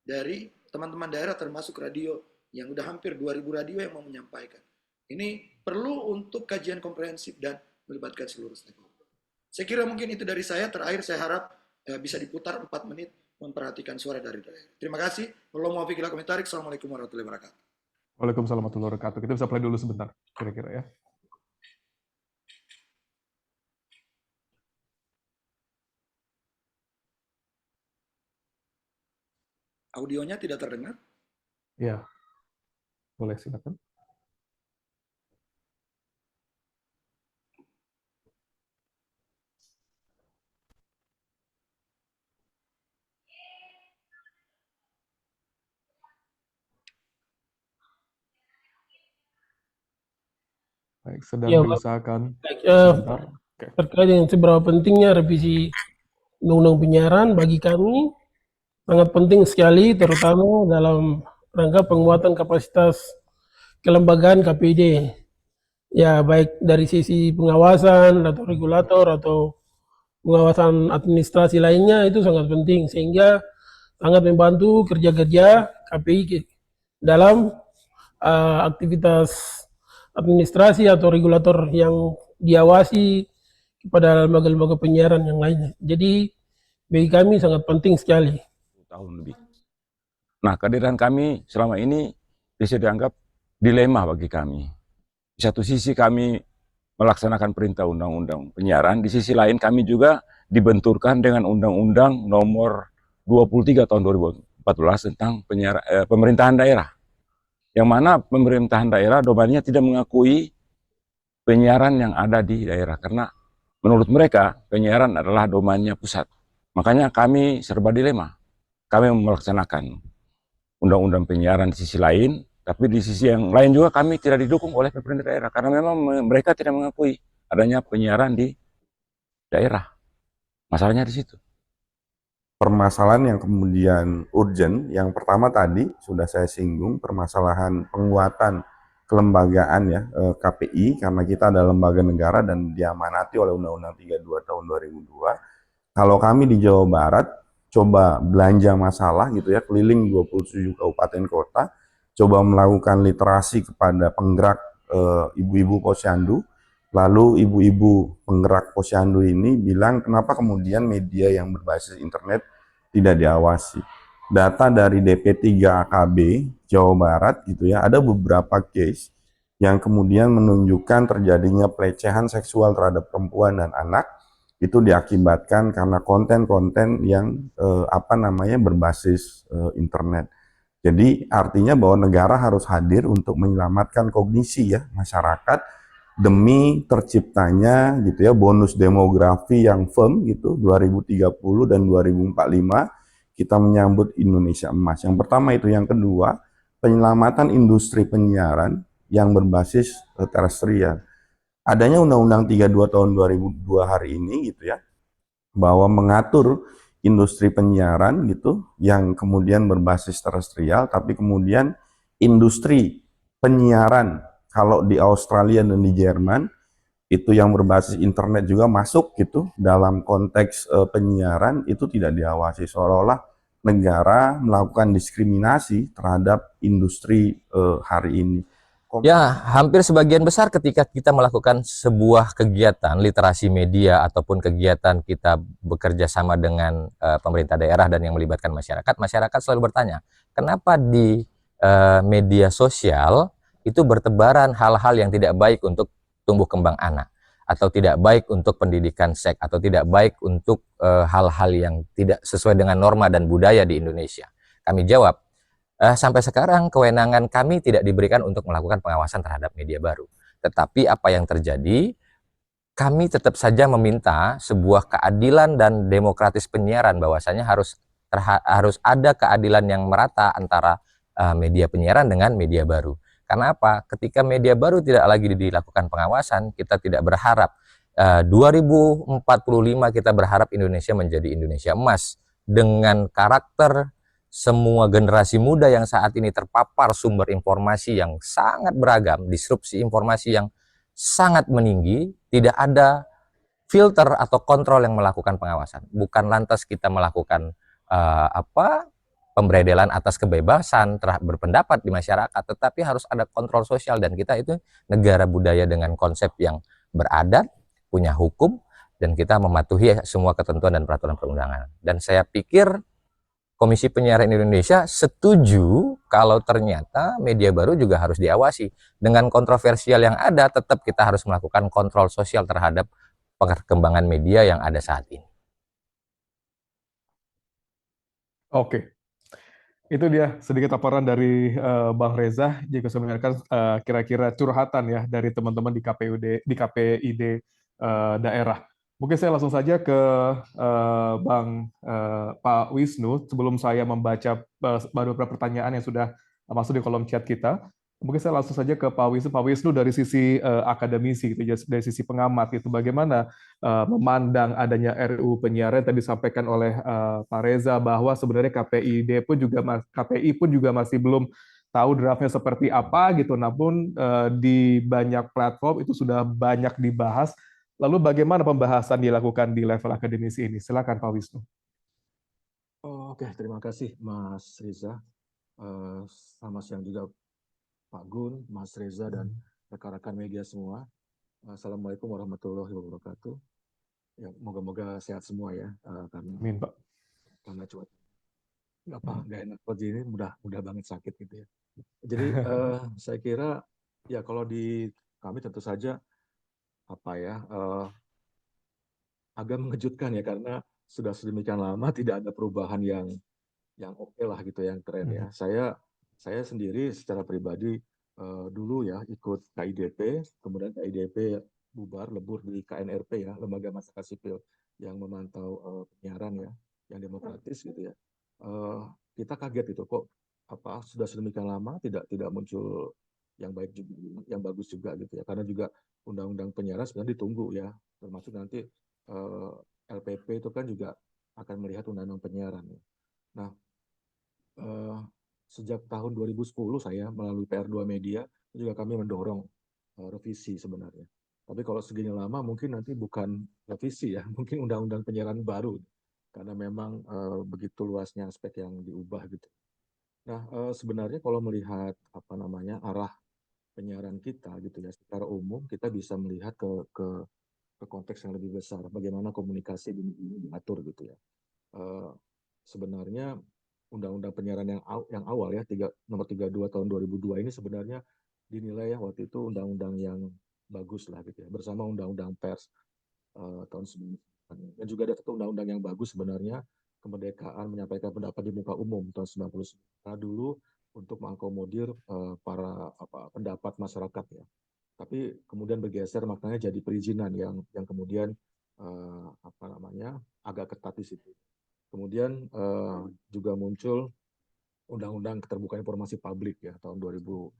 dari teman-teman daerah termasuk radio yang udah hampir 2000 radio yang mau menyampaikan. Ini perlu untuk kajian komprehensif dan melibatkan seluruh stakeholder. Saya kira mungkin itu dari saya. Terakhir saya harap bisa diputar 4 menit memperhatikan suara dari daerah. Terima kasih. Assalamualaikum warahmatullahi wabarakatuh. Waalaikumsalam warahmatullahi wabarakatuh. Kita bisa play dulu sebentar, kira-kira ya. Audionya tidak terdengar? Ya, boleh silakan. Baik, sedang Ya, diusahakan baik, sebentar. Oke. terkait dengan seberapa pentingnya revisi undang-undang penyiaran bagi kami sangat penting sekali, terutama dalam rangka penguatan kapasitas kelembagaan KPID. Ya, baik dari sisi pengawasan atau regulator atau pengawasan administrasi lainnya itu sangat penting sehingga sangat membantu kerja-kerja KPI dalam aktivitas administrasi atau regulator yang diawasi kepada lembaga-lembaga penyiaran yang lainnya. Jadi bagi kami sangat penting sekali. Tahun lebih. Nah, kehadiran kami selama ini bisa dianggap dilema bagi kami. Di satu sisi kami melaksanakan perintah undang-undang penyiaran, di sisi lain kami juga dibenturkan dengan Undang-Undang Nomor 23 tahun 2014 tentang pemerintahan daerah. Yang mana pemerintahan daerah domainnya tidak mengakui penyiaran yang ada di daerah. Karena menurut mereka penyiaran adalah domainnya pusat. Makanya kami serba dilema. Kami melaksanakan undang-undang penyiaran di sisi lain, tapi di sisi yang lain juga kami tidak didukung oleh pemerintah daerah. Karena memang mereka tidak mengakui adanya penyiaran di daerah. Masalahnya di situ. Permasalahan yang kemudian urgent, yang pertama tadi sudah saya singgung, permasalahan penguatan kelembagaan ya KPI, karena kita adalah lembaga negara dan diamanati oleh Undang-Undang 32 tahun 2002. Kalau kami di Jawa Barat coba belanja masalah gitu ya, keliling 27 kabupaten kota, coba melakukan literasi kepada penggerak ibu-ibu posyandu. Lalu ibu-ibu penggerak posyandu ini bilang kenapa kemudian media yang berbasis internet tidak diawasi. Data dari DP3 AKB Jawa Barat gitu ya, ada beberapa case yang kemudian menunjukkan terjadinya pelecehan seksual terhadap perempuan dan anak itu diakibatkan karena konten-konten yang berbasis internet. Jadi artinya bahwa negara harus hadir untuk menyelamatkan kognisi ya masyarakat demi terciptanya gitu ya bonus demografi yang firm gitu 2030 dan 2045 kita menyambut Indonesia emas. Yang pertama itu, yang kedua penyelamatan industri penyiaran yang berbasis terestrial. Adanya Undang-Undang 32 tahun 2002 hari ini gitu ya, bahwa mengatur industri penyiaran gitu yang kemudian berbasis terestrial, tapi kemudian industri penyiaran kalau di Australia dan di Jerman itu yang berbasis internet juga masuk gitu dalam konteks penyiaran, itu tidak diawasi, seolah-olah negara melakukan diskriminasi terhadap industri hari ini. Ya, hampir sebagian besar ketika kita melakukan sebuah kegiatan literasi media ataupun kegiatan kita bekerja sama dengan pemerintah daerah dan yang melibatkan masyarakat, masyarakat selalu bertanya, kenapa di media sosial itu bertebaran hal-hal yang tidak baik untuk tumbuh kembang anak, atau tidak baik untuk pendidikan seks, atau tidak baik untuk hal-hal yang tidak sesuai dengan norma dan budaya di Indonesia. Kami jawab, sampai sekarang kewenangan kami tidak diberikan untuk melakukan pengawasan terhadap media baru. Tetapi apa yang terjadi, kami tetap saja meminta sebuah keadilan dan demokratis penyiaran, bahwasanya harus ada keadilan yang merata antara media penyiaran dengan media baru. Karena apa? Ketika media baru tidak lagi dilakukan pengawasan, kita tidak berharap 2045 kita berharap Indonesia menjadi Indonesia emas dengan karakter semua generasi muda yang saat ini terpapar sumber informasi yang sangat beragam, disrupsi informasi yang sangat meninggi, tidak ada filter atau kontrol yang melakukan pengawasan. Bukan lantas kita melakukan pemberedelan atas kebebasan berpendapat di masyarakat, tetapi harus ada kontrol sosial, dan kita itu negara budaya dengan konsep yang beradat, punya hukum, dan kita mematuhi semua ketentuan dan peraturan perundangan. Dan saya pikir Komisi Penyiaran Indonesia setuju kalau ternyata media baru juga harus diawasi. Dengan kontroversial yang ada, tetap kita harus melakukan kontrol sosial terhadap perkembangan media yang ada saat ini. Oke, itu dia sedikit laporan dari Bang Reza. Jika saya mendengarkan kira-kira curhatan ya dari teman-teman di KPID daerah. Mungkin saya langsung saja ke Pak Wisnu sebelum saya membaca beberapa pertanyaan yang sudah masuk di kolom chat kita. Mungkin saya langsung saja ke Pak Wisnu. Pak Wisnu dari sisi akademisi, gitu, dari sisi pengamat, itu bagaimana memandang adanya RUU penyiaran tadi disampaikan oleh Pak Reza bahwa sebenarnya KPI pun juga masih belum tahu draftnya seperti apa gitu. Namun di banyak platform itu sudah banyak dibahas. Lalu bagaimana pembahasan dilakukan di level akademisi ini? Silakan Pak Wisnu. Oke, terima kasih Mas Reza. Selamat siang juga Pak Gun, Mas Reza, dan rekan-rekan media semua. Assalamualaikum warahmatullahi wabarakatuh. Ya, moga-moga sehat semua ya. Amin, Pak. Karena cuaca nggak enak seperti ini, mudah banget sakit gitu ya. Jadi saya kira ya kalau di kami tentu saja agak mengejutkan ya, karena sudah sedemikian lama tidak ada perubahan yang oke lah gitu, yang keren ya. Saya sendiri secara pribadi dulu ya ikut KIDP, kemudian KIDP bubar lebur di KNRP ya, Lembaga Masyarakat Sipil yang memantau penyiaran ya, yang demokratis gitu ya. Kita kaget itu kok sudah sedemikian lama tidak muncul yang baik juga, yang bagus juga gitu ya, karena juga undang-undang penyiaran sebenarnya ditunggu ya, termasuk nanti LPP itu kan juga akan melihat undang-undang penyiaran ya. Nah, sejak tahun 2010 saya melalui PR2 Media juga kami mendorong revisi sebenarnya. Tapi kalau segini lama mungkin nanti bukan revisi ya, mungkin undang-undang penyiaran baru, karena memang begitu luasnya aspek yang diubah gitu. Nah, sebenarnya kalau melihat arah penyiaran kita gitu ya, secara umum kita bisa melihat ke konteks yang lebih besar, bagaimana komunikasi diatur gitu ya. Sebenarnya undang-undang penyiaran yang awal ya, nomor 32 tahun 2002 ini sebenarnya dinilai ya waktu itu undang-undang yang bagus lah gitu ya, bersama undang-undang pers tahun Dan juga ada satu undang-undang yang bagus sebenarnya, kemerdekaan menyampaikan pendapat di muka umum tahun 99. Nah, dulu untuk mengakomodir para pendapat masyarakat ya. Tapi kemudian bergeser maknanya jadi perizinan yang kemudian agak ketat di situ. Kemudian juga muncul Undang-Undang Keterbukaan Informasi Publik ya tahun 2008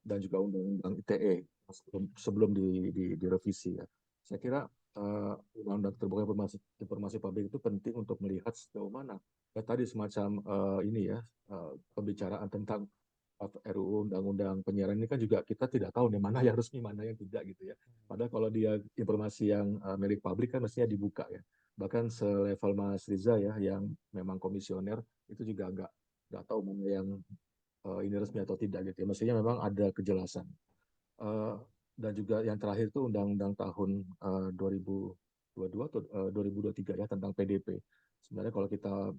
dan juga Undang-Undang ITE sebelum direvisi ya. Saya kira Undang-Undang Keterbukaan Informasi Publik itu penting untuk melihat sejauh mana ya tadi semacam pembicaraan tentang RUU Undang-Undang Penyiaran ini kan juga kita tidak tahu nih mana yang resmi mana yang tidak gitu ya. Padahal kalau dia informasi yang milik publik kan mestinya dibuka ya. Bahkan selevel Mas Riza ya yang memang komisioner itu juga nggak tahu mana yang ini resmi atau tidak gitu ya. Mestinya memang ada kejelasan. Dan juga yang terakhir itu Undang-Undang tahun 2022 atau 2023 ya tentang PDP. Sebenarnya kalau kita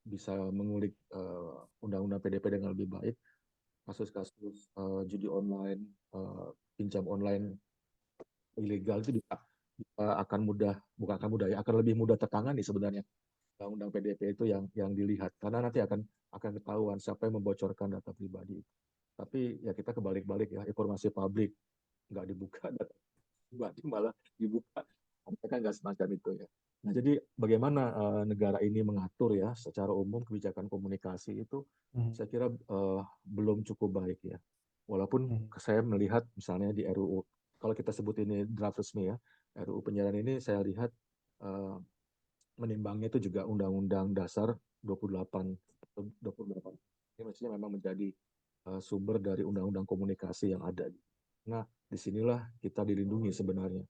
bisa mengulik Undang-Undang PDP dengan lebih baik, kasus-kasus judi online, pinjam online ilegal itu akan mudah, bukan akan mudah ya, akan lebih mudah tertangani sebenarnya. Undang-undang PDP itu yang dilihat karena nanti akan ketahuan siapa yang membocorkan data pribadi. Tapi ya kita kebalik-balik ya, informasi publik nggak dibuka, data pribadi malah dibuka. Mereka nggak semacam itu ya. Nah, jadi bagaimana negara ini mengatur ya secara umum kebijakan komunikasi itu saya kira belum cukup baik ya. Walaupun saya melihat misalnya di RUU, kalau kita sebut ini draft resmi ya, RUU penyiaran ini saya lihat menimbangnya itu juga Undang-Undang Dasar 28. Ini maksudnya memang menjadi sumber dari Undang-Undang Komunikasi yang ada. Nah, disinilah kita dilindungi sebenarnya.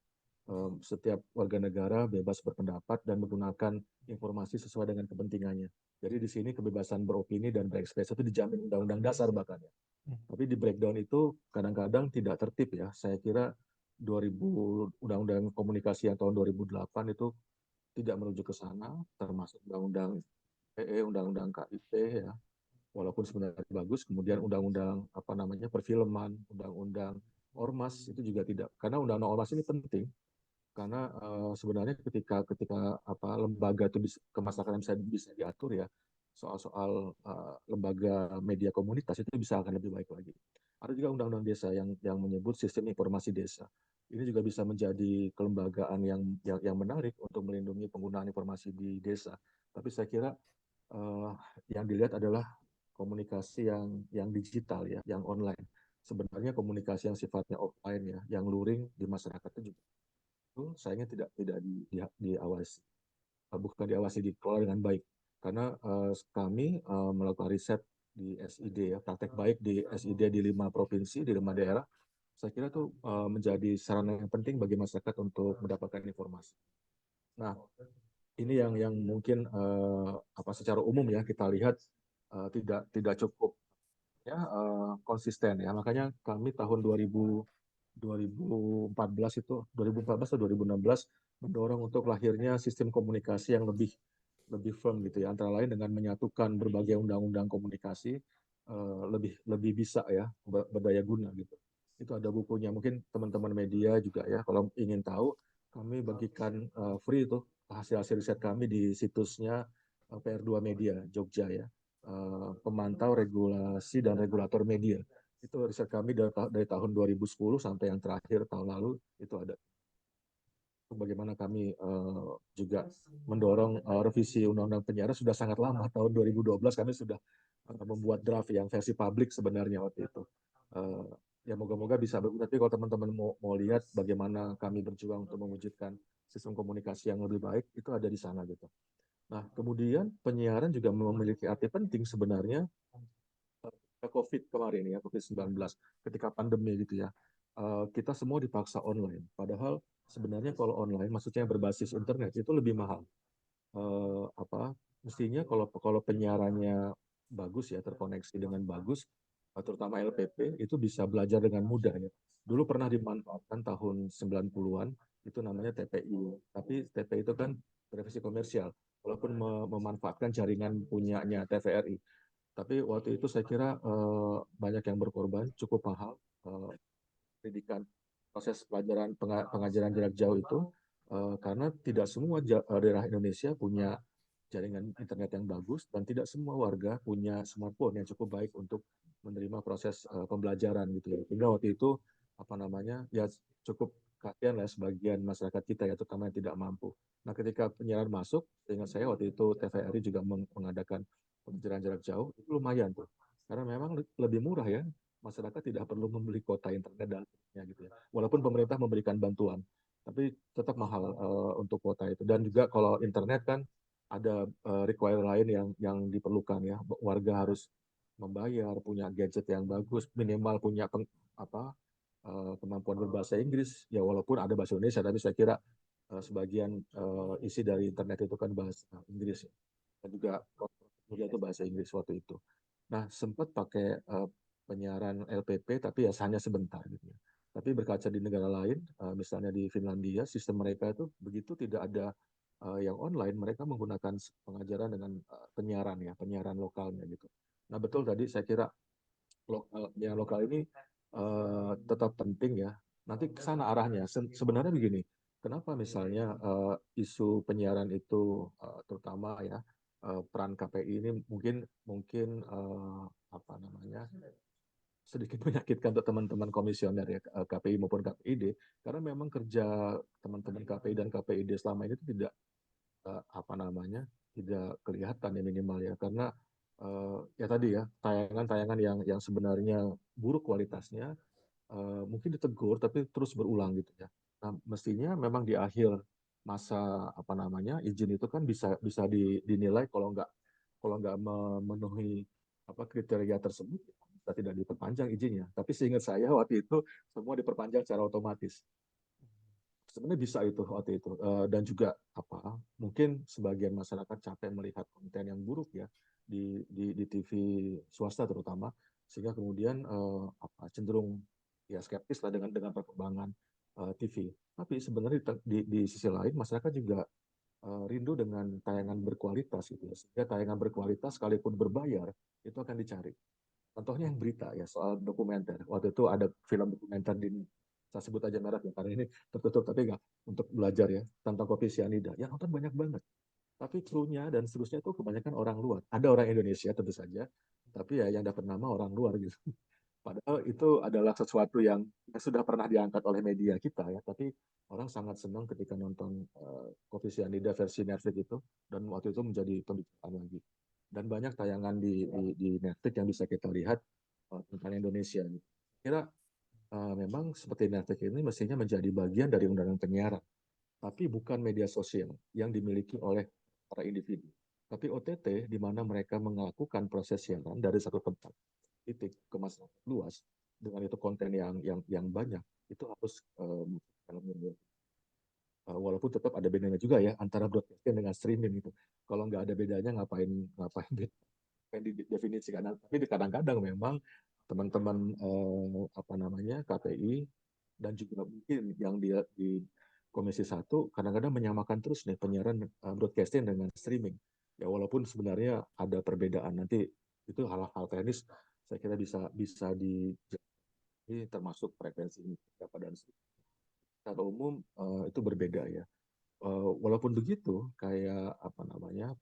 Setiap warga negara bebas berpendapat dan menggunakan informasi sesuai dengan kepentingannya. Jadi di sini kebebasan beropini dan berekspresi itu dijamin Undang-Undang Dasar bahkan ya. Tapi di breakdown itu kadang-kadang tidak tertib ya. Saya kira Undang-Undang Komunikasi yang tahun 2008 itu tidak menuju ke sana, termasuk Undang-Undang PE, Undang-Undang KIP ya. Walaupun sebenarnya bagus, kemudian Undang-Undang perfilman, Undang-Undang Ormas itu juga tidak. Karena Undang-Undang Ormas ini penting karena sebenarnya ketika lembaga itu kemasyarakatan bisa diatur ya soal lembaga media komunitas itu bisa akan lebih baik lagi. Ada juga undang-undang desa yang menyebut sistem informasi desa. Ini juga bisa menjadi kelembagaan yang menarik untuk melindungi penggunaan informasi di desa. Tapi saya kira yang dilihat adalah komunikasi yang digital ya, yang online. Sebenarnya komunikasi yang sifatnya offline ya, yang luring di masyarakat itu juga sayangnya tidak diawasi, bukan diawasi, dikelola dengan baik. Karena kami melakukan riset di SID ya, praktek baik di SID di 5 provinsi, di 5 daerah. Saya kira itu menjadi sarana yang penting bagi masyarakat untuk mendapatkan informasi. Nah, ini yang mungkin secara umum ya kita lihat tidak cukup ya konsisten ya. Makanya kami tahun 2014 atau 2016 mendorong untuk lahirnya sistem komunikasi yang lebih firm gitu ya, antara lain dengan menyatukan berbagai undang-undang komunikasi lebih bisa ya berdaya guna gitu. Itu ada bukunya, mungkin teman-teman media juga ya kalau ingin tahu, kami bagikan free itu hasil-hasil riset kami di situsnya PR2 Media Jogja ya, pemantau regulasi dan regulator media. Itu riset kami dari tahun 2010 sampai yang terakhir tahun lalu itu ada. Bagaimana kami juga mendorong revisi Undang-Undang Penyiaran sudah sangat lama, tahun 2012 kami sudah membuat draft yang versi publik sebenarnya waktu itu. Ya moga-moga bisa berguna, tapi kalau teman-teman mau lihat bagaimana kami berjuang untuk mewujudkan sistem komunikasi yang lebih baik, itu ada di sana gitu. Nah, kemudian penyiaran juga memiliki arti penting sebenarnya COVID kemarin ya, COVID-19, ketika pandemi gitu ya, kita semua dipaksa online. Padahal sebenarnya kalau online, maksudnya berbasis internet itu lebih mahal. Mestinya kalau penyiarannya bagus ya, terkoneksi dengan bagus, terutama LPP, itu bisa belajar dengan mudah ya. Dulu pernah dimanfaatkan tahun 90-an, itu namanya TPI. Tapi TPI itu kan televisi komersial, walaupun memanfaatkan jaringan punyanya TVRI. Tapi waktu itu saya kira banyak yang berkorban, cukup mahal pendidikan proses pelajaran pengajaran jarak jauh itu karena tidak semua daerah Indonesia punya jaringan internet yang bagus dan tidak semua warga punya smartphone yang cukup baik untuk menerima proses pembelajaran gitu ya. Sehingga waktu itu apa namanya ya cukup kasihan lah sebagian masyarakat kita ya terutama yang tidak mampu. Nah ketika penyiaran masuk, seingat saya waktu itu TVRI juga mengadakan pembelajaran jarak jauh itu lumayan tuh karena memang lebih murah ya masyarakat tidak perlu membeli kuota internet dan sebagainya gitu ya. Walaupun pemerintah memberikan bantuan, tapi tetap mahal untuk kuota itu. Dan juga kalau internet kan ada require lain yang diperlukan ya. Warga harus membayar, punya gadget yang bagus, minimal punya kemampuan berbahasa Inggris. Ya walaupun ada bahasa Indonesia, tapi saya kira sebagian isi dari internet itu kan bahasa Inggris ya. Dan juga media itu bahasa Inggris waktu itu. Nah, sempat pakai penyiaran LPP tapi ya hanya sebentar gitu ya. Tapi berkaca di negara lain, misalnya di Finlandia, sistem mereka itu begitu tidak ada yang online, mereka menggunakan pengajaran dengan penyiaran ya, penyiaran lokalnya gitu. Nah, betul tadi saya kira penyiaran lokal ini tetap penting ya. Nanti ke sana arahnya. Sebenarnya begini, kenapa misalnya isu penyiaran itu terutama ya peran KPI ini mungkin apa namanya sedikit menyakitkan untuk teman-teman komisioner ya KPI maupun KPID karena memang kerja teman-teman KPI dan KPID selama ini tidak apa namanya tidak kelihatan ya minimal ya karena ya tadi ya tayangan-tayangan yang sebenarnya buruk kualitasnya mungkin ditegur tapi terus berulang gitu ya. Nah, mestinya memang di akhir masa apa namanya izin itu kan bisa dinilai kalau nggak memenuhi apa kriteria tersebut bisa tidak diperpanjang izinnya. Tapi seingat saya waktu itu semua diperpanjang secara otomatis. Sebenarnya bisa itu waktu itu. Dan juga apa mungkin sebagian masyarakat capek melihat konten yang buruk ya di TV swasta terutama sehingga kemudian cenderung ya skeptis lah dengan perkembangan TV. Tapi sebenarnya di sisi lain masyarakat juga rindu dengan tayangan berkualitas gitu ya. Sehingga tayangan berkualitas sekalipun berbayar itu akan dicari. Contohnya yang berita ya soal dokumenter. Waktu itu ada film dokumenter saya sebut aja merek ya karena ini tertutup tapi enggak untuk belajar ya tentang kopi sianida. Yang nonton banyak banget. Tapi krunya dan seterusnya itu kebanyakan orang luar. Ada orang Indonesia tentu saja, tapi ya yang dapat nama orang luar gitu. Padahal itu adalah sesuatu yang sudah pernah diangkat oleh media kita ya, tapi orang sangat senang ketika nonton Kopi Sianida versi Netflix itu, dan waktu itu menjadi pembicaraan lagi. Dan banyak tayangan di Netflix yang bisa kita lihat tentang Indonesia. Kira memang seperti Netflix ini mestinya menjadi bagian dari undang-undang penyiaran, tapi bukan media sosial yang dimiliki oleh para individu. Tapi OTT di mana mereka melakukan proses siaran dari satu tempat titik ke masyarakat luas dengan itu konten yang banyak itu harus walaupun tetap ada bedanya juga ya antara broadcasting dengan streaming itu. Kalau nggak ada bedanya ngapain didefinisikan. Tapi kadang-kadang memang teman-teman apa namanya KPI dan juga mungkin yang di Komisi 1 kadang-kadang menyamakan terus nih penyiaran broadcasting dengan streaming. Ya walaupun sebenarnya ada perbedaan nanti itu hal-hal teknis saya kira bisa termasuk frekuensi berapa dan secara umum itu berbeda ya. Walaupun begitu kayak apa namanya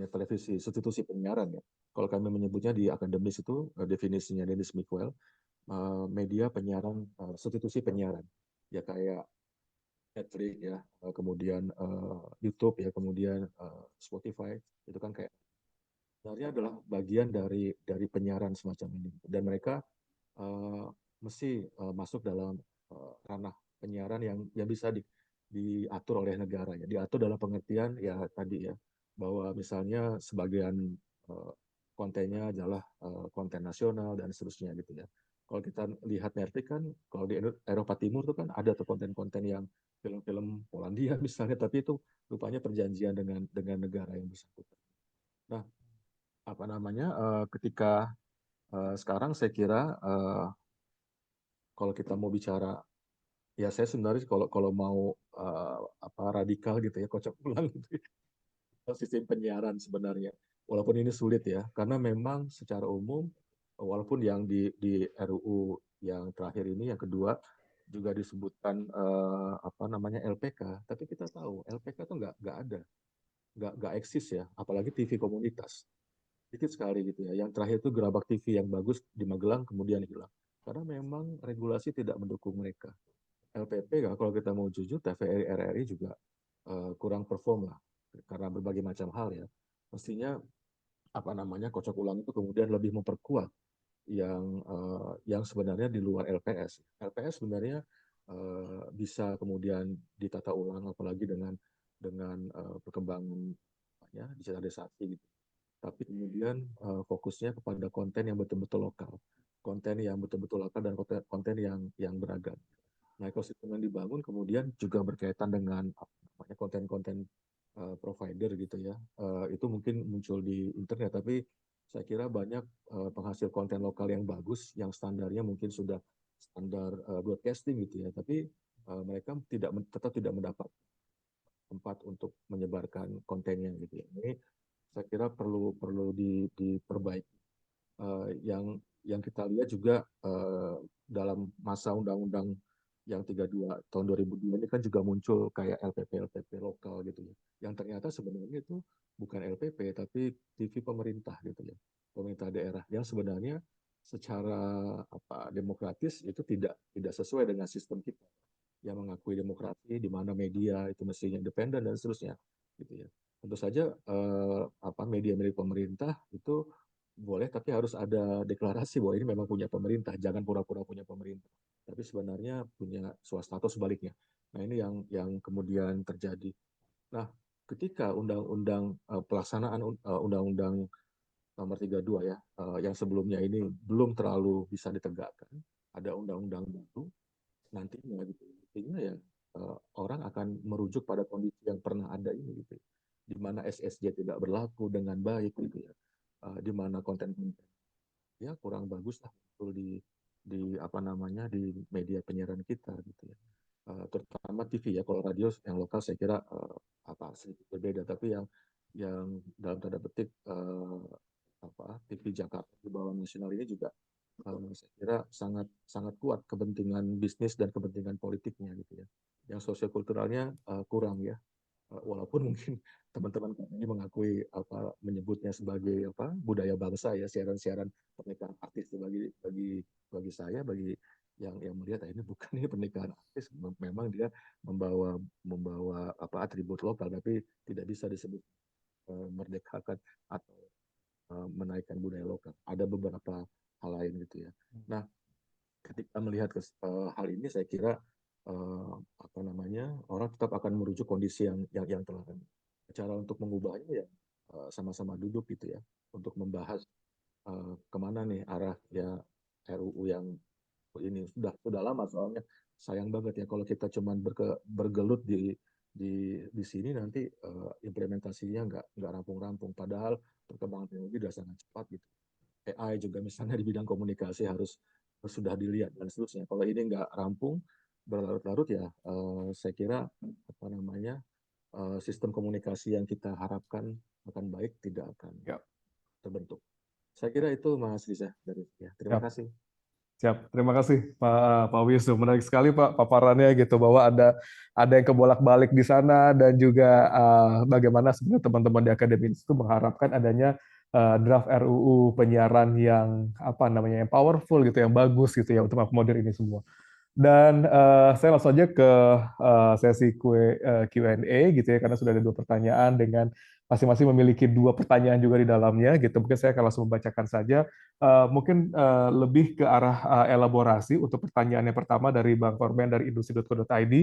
televisi substitusi penyiaran ya. Kalau kami menyebutnya di akademis itu definisinya Dennis Mickwell media penyiaran substitusi penyiaran ya kayak Netflix ya kemudian YouTube ya kemudian Spotify itu kan kayak sebenarnya adalah bagian dari penyiaran semacam ini dan mereka mesti masuk dalam ranah penyiaran yang bisa diatur oleh negara ya diatur dalam pengertian ya tadi ya bahwa misalnya sebagian kontennya adalah konten nasional dan seterusnya gitu ya. Kalau kita lihat Netflix kan kalau di Eropa Timur itu kan ada tuh konten-konten yang film-film Polandia misalnya tapi itu rupanya perjanjian dengan negara yang bersangkutan. Nah, apa namanya ketika sekarang saya kira kalau kita mau bicara ya saya sebenarnya kalau mau radikal gitu ya kocok ulang gitu ya, sistem penyiaran sebenarnya walaupun ini sulit ya karena memang secara umum walaupun yang di RUU yang terakhir ini yang kedua juga disebutkan apa namanya LPK, tapi kita tahu LPK itu nggak ada, nggak eksis ya, apalagi TV komunitas. Sedikit sekali gitu ya. Yang terakhir itu Gerabak TV yang bagus di Magelang kemudian hilang. Karena memang regulasi tidak mendukung mereka. LPP kalau kita mau jujur, TVRI RRI juga kurang perform lah karena berbagai macam hal ya. Mestinya apa namanya kocok ulang itu kemudian lebih memperkuat yang sebenarnya di luar LPS. LPS sebenarnya bisa kemudian ditata ulang apalagi dengan perkembangan ya digitalisasi gitu. Tapi kemudian fokusnya kepada konten yang betul-betul lokal, konten yang betul-betul lokal dan konten yang beragam. Nah, ekosistem yang dibangun kemudian juga berkaitan dengan konten-konten provider gitu ya. Itu mungkin muncul di internet, tapi saya kira banyak penghasil konten lokal yang bagus, yang standarnya mungkin sudah standar broadcasting gitu ya, tapi mereka tetap tidak mendapat tempat untuk menyebarkan kontennya gitu ya. Ini saya kira perlu diperbaiki. Yang kita lihat juga dalam masa undang-undang yang 32 tahun 2002 ini kan juga muncul kayak LPP lokal gitu ya. Yang ternyata sebenarnya itu bukan LPP tapi TV pemerintah gitu ya. Pemerintah daerah yang sebenarnya secara demokratis itu tidak sesuai dengan sistem kita yang mengakui demokrasi di mana media itu mestinya independen dan seterusnya gitu ya. Tentu saja media milik pemerintah itu boleh, tapi harus ada deklarasi bahwa ini memang punya pemerintah, jangan pura-pura punya pemerintah, tapi sebenarnya punya swasta atau sebaliknya. Nah ini yang kemudian terjadi. Nah ketika undang-undang pelaksanaan undang-undang nomor 32 ya, yang sebelumnya ini belum terlalu bisa ditegakkan, ada undang-undang baru nantinya gitu, artinya ya orang akan merujuk pada kondisi yang pernah ada ini gitu, di mana SSJ tidak berlaku dengan baik gitu ya, di mana konten-konten ya kurang bagus lah muncul di apa namanya di media penyiaran kita gitu ya, terutama TV ya. Kalau radio yang lokal saya kira sedikit berbeda, tapi yang dalam tanda petik TV Jakarta di bawah nasional ini juga saya kira sangat sangat kuat kepentingan bisnis dan kepentingan politiknya gitu ya. Yang sosiokulturalnya kurang ya. Walaupun mungkin teman-teman ini mengakui menyebutnya sebagai budaya bangsa ya, siaran-siaran pernikahan artis bagi saya, bagi yang melihat ini bukan ini pernikahan artis, memang dia membawa atribut lokal tapi tidak bisa disebut merdekakan atau menaikkan budaya lokal. Ada beberapa hal lain gitu ya. Nah, ketika melihat hal ini saya kira orang tetap akan merujuk kondisi yang telah ada. Cara untuk mengubahnya ya sama-sama duduk gitu ya, untuk membahas kemana nih arah ya RUU yang ini sudah lama, soalnya sayang banget ya kalau kita cuman bergelut di sini nanti implementasinya nggak rampung-rampung, padahal perkembangan teknologi sudah sangat cepat gitu. AI juga misalnya di bidang komunikasi harus sudah dilihat dan seterusnya. Kalau ini nggak rampung berlarut-larut ya saya kira sistem komunikasi yang kita harapkan akan baik tidak akan terbentuk. Saya kira itu Mas Riza dari terima kasih. Siap, terima kasih Pak Wisnu. Menarik sekali Pak paparannya gitu, bahwa ada yang kebolak-balik di sana, dan juga bagaimana sebenarnya teman-teman di akademi itu mengharapkan adanya draft RUU penyiaran yang yang powerful gitu, yang bagus gitu ya untuk mengakomodir ini semua. Dan saya langsung aja ke sesi Q&A gitu ya, karena sudah ada 2 pertanyaan dengan masing-masing memiliki 2 pertanyaan juga di dalamnya gitu. Mungkin saya akan langsung membacakan saja. Mungkin lebih ke arah elaborasi untuk pertanyaan yang pertama dari Bang Korben dari industri.co.id.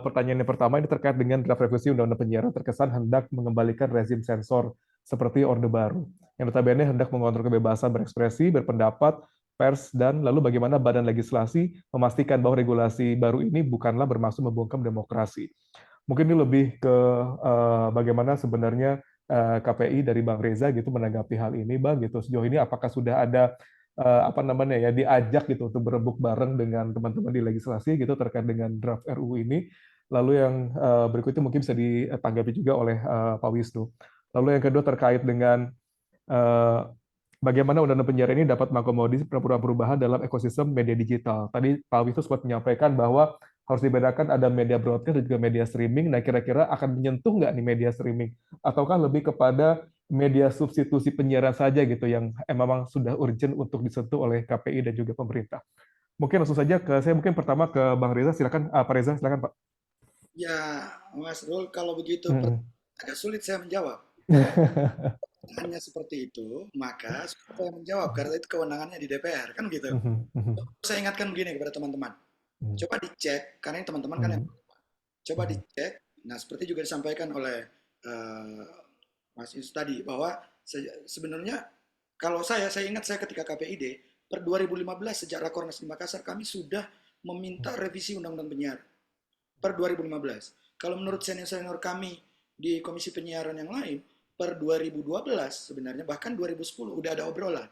Pertanyaan yang pertama ini terkait dengan draft revisi Undang-Undang Penyiaran terkesan hendak mengembalikan rezim sensor seperti Orde Baru, yang notabene hendak mengontrol kebebasan berekspresi, berpendapat, pers, dan lalu bagaimana Badan Legislasi memastikan bahwa regulasi baru ini bukanlah bermaksud membungkam demokrasi. Mungkin ini lebih ke bagaimana sebenarnya KPI dari Bang Reza gitu menanggapi hal ini, Bang, gitu. Sejauh ini apakah sudah ada diajak gitu untuk berebut bareng dengan teman-teman di legislasi gitu terkait dengan draft RUU ini. Lalu yang berikutnya mungkin bisa ditanggapi juga oleh Pak Wisnu. Lalu yang kedua terkait dengan bagaimana undang-undang penyiaran ini dapat mengakomodir perubahan-perubahan dalam ekosistem media digital. Tadi Pak Wisnu sempat menyampaikan bahwa harus dibedakan ada media broadcast dan juga media streaming. Nah, kira-kira akan menyentuh nggak nih media streaming? Ataukah lebih kepada media substitusi penyiaran saja gitu yang memang sudah urgent untuk disentuh oleh KPI dan juga pemerintah? Mungkin langsung saja saya mungkin pertama ke Bang Reza, silakan. Pak Reza, silakan Pak. Ya, Mas Rul, kalau begitu agak sulit saya menjawab. Hanya seperti itu, maka saya menjawab karena itu kewenangannya di DPR, kan gitu. Saya ingatkan begini kepada teman-teman. Coba dicek, karena ini teman-teman kan yang coba dicek. Nah, seperti juga disampaikan oleh Mas Yus tadi, bahwa sebenarnya kalau saya ingat saya ketika KPID, per 2015 sejak Rakornas di Makassar, kami sudah meminta revisi Undang-Undang Penyiaran. Per 2015. Kalau menurut senior-senior kami di Komisi Penyiaran yang lain, per 2012 sebenarnya, bahkan 2010 udah ada obrolan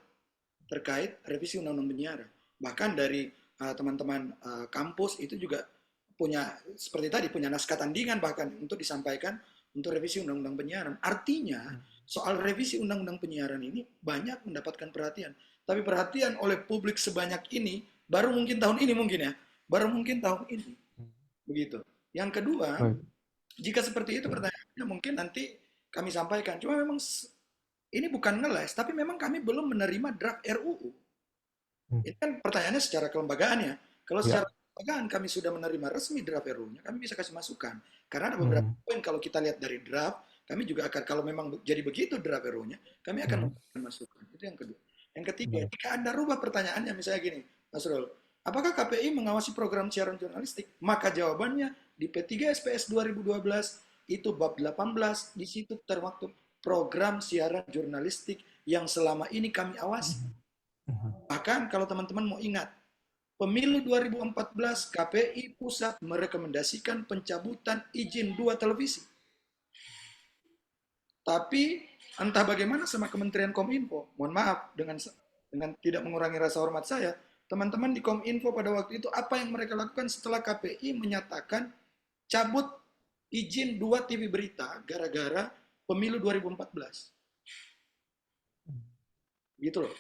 terkait revisi Undang-Undang Penyiaran. Bahkan dari teman-teman kampus itu juga punya, seperti tadi, punya naskah tandingan bahkan untuk disampaikan untuk revisi Undang-Undang Penyiaran. Artinya, soal revisi Undang-Undang Penyiaran ini banyak mendapatkan perhatian. Tapi perhatian oleh publik sebanyak ini, baru mungkin tahun ini mungkin ya, baru mungkin tahun ini. Begitu. Yang kedua, jika seperti itu pertanyaannya mungkin nanti kami sampaikan. Cuma memang ini bukan ngeles, tapi memang kami belum menerima draft RUU. Ini kan pertanyaannya secara kelembagaan ya. Kalau secara kelembagaan kami sudah menerima resmi draft RUU-nya, kami bisa kasih masukan. Karena ada beberapa poin kalau kita lihat dari draft, kami juga akan, kalau memang jadi begitu draft RUU-nya, kami akan memberikan masukan. Itu yang kedua. Yang ketiga, jika Anda rubah pertanyaannya misalnya gini, Mas Rul, apakah KPI mengawasi program siaran jurnalistik? Maka jawabannya di P3 SPS 2012 itu bab 18, di situ termaktub program siaran jurnalistik yang selama ini kami awasi. Bahkan kalau teman-teman mau ingat, pemilu 2014 KPI pusat merekomendasikan pencabutan izin 2 televisi. Tapi entah bagaimana sama Kementerian Kominfo, mohon maaf dengan tidak mengurangi rasa hormat saya, teman-teman di Kominfo pada waktu itu apa yang mereka lakukan setelah KPI menyatakan cabut izin 2 TV berita gara-gara pemilu 2014. Gitu loh.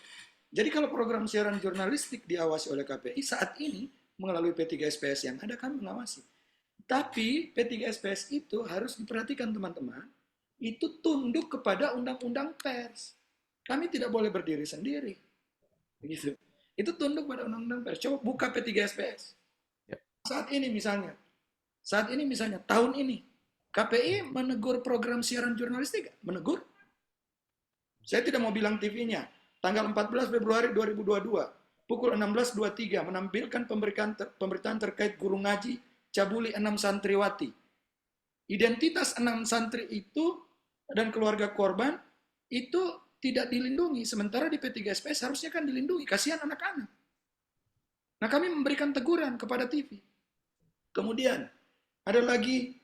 Jadi kalau program siaran jurnalistik diawasi oleh KPI saat ini melalui P3 SPS yang ada kami mengawasi. Tapi P3 SPS itu harus diperhatikan teman-teman, itu tunduk kepada undang-undang pers. Kami tidak boleh berdiri sendiri. Begitu. Itu tunduk pada undang-undang pers. Coba buka P3 SPS. Saat ini misalnya tahun ini KPI menegur program siaran jurnalistik, menegur. Saya tidak mau bilang TV-nya. Tanggal 14 Februari 2022, pukul 16.23 menampilkan pemberitaan terkait guru ngaji cabuli 6 santriwati. Identitas 6 santri itu dan keluarga korban itu tidak dilindungi, sementara di P3 SPS harusnya kan dilindungi, kasihan anak-anak. Nah, kami memberikan teguran kepada TV. Kemudian ada lagi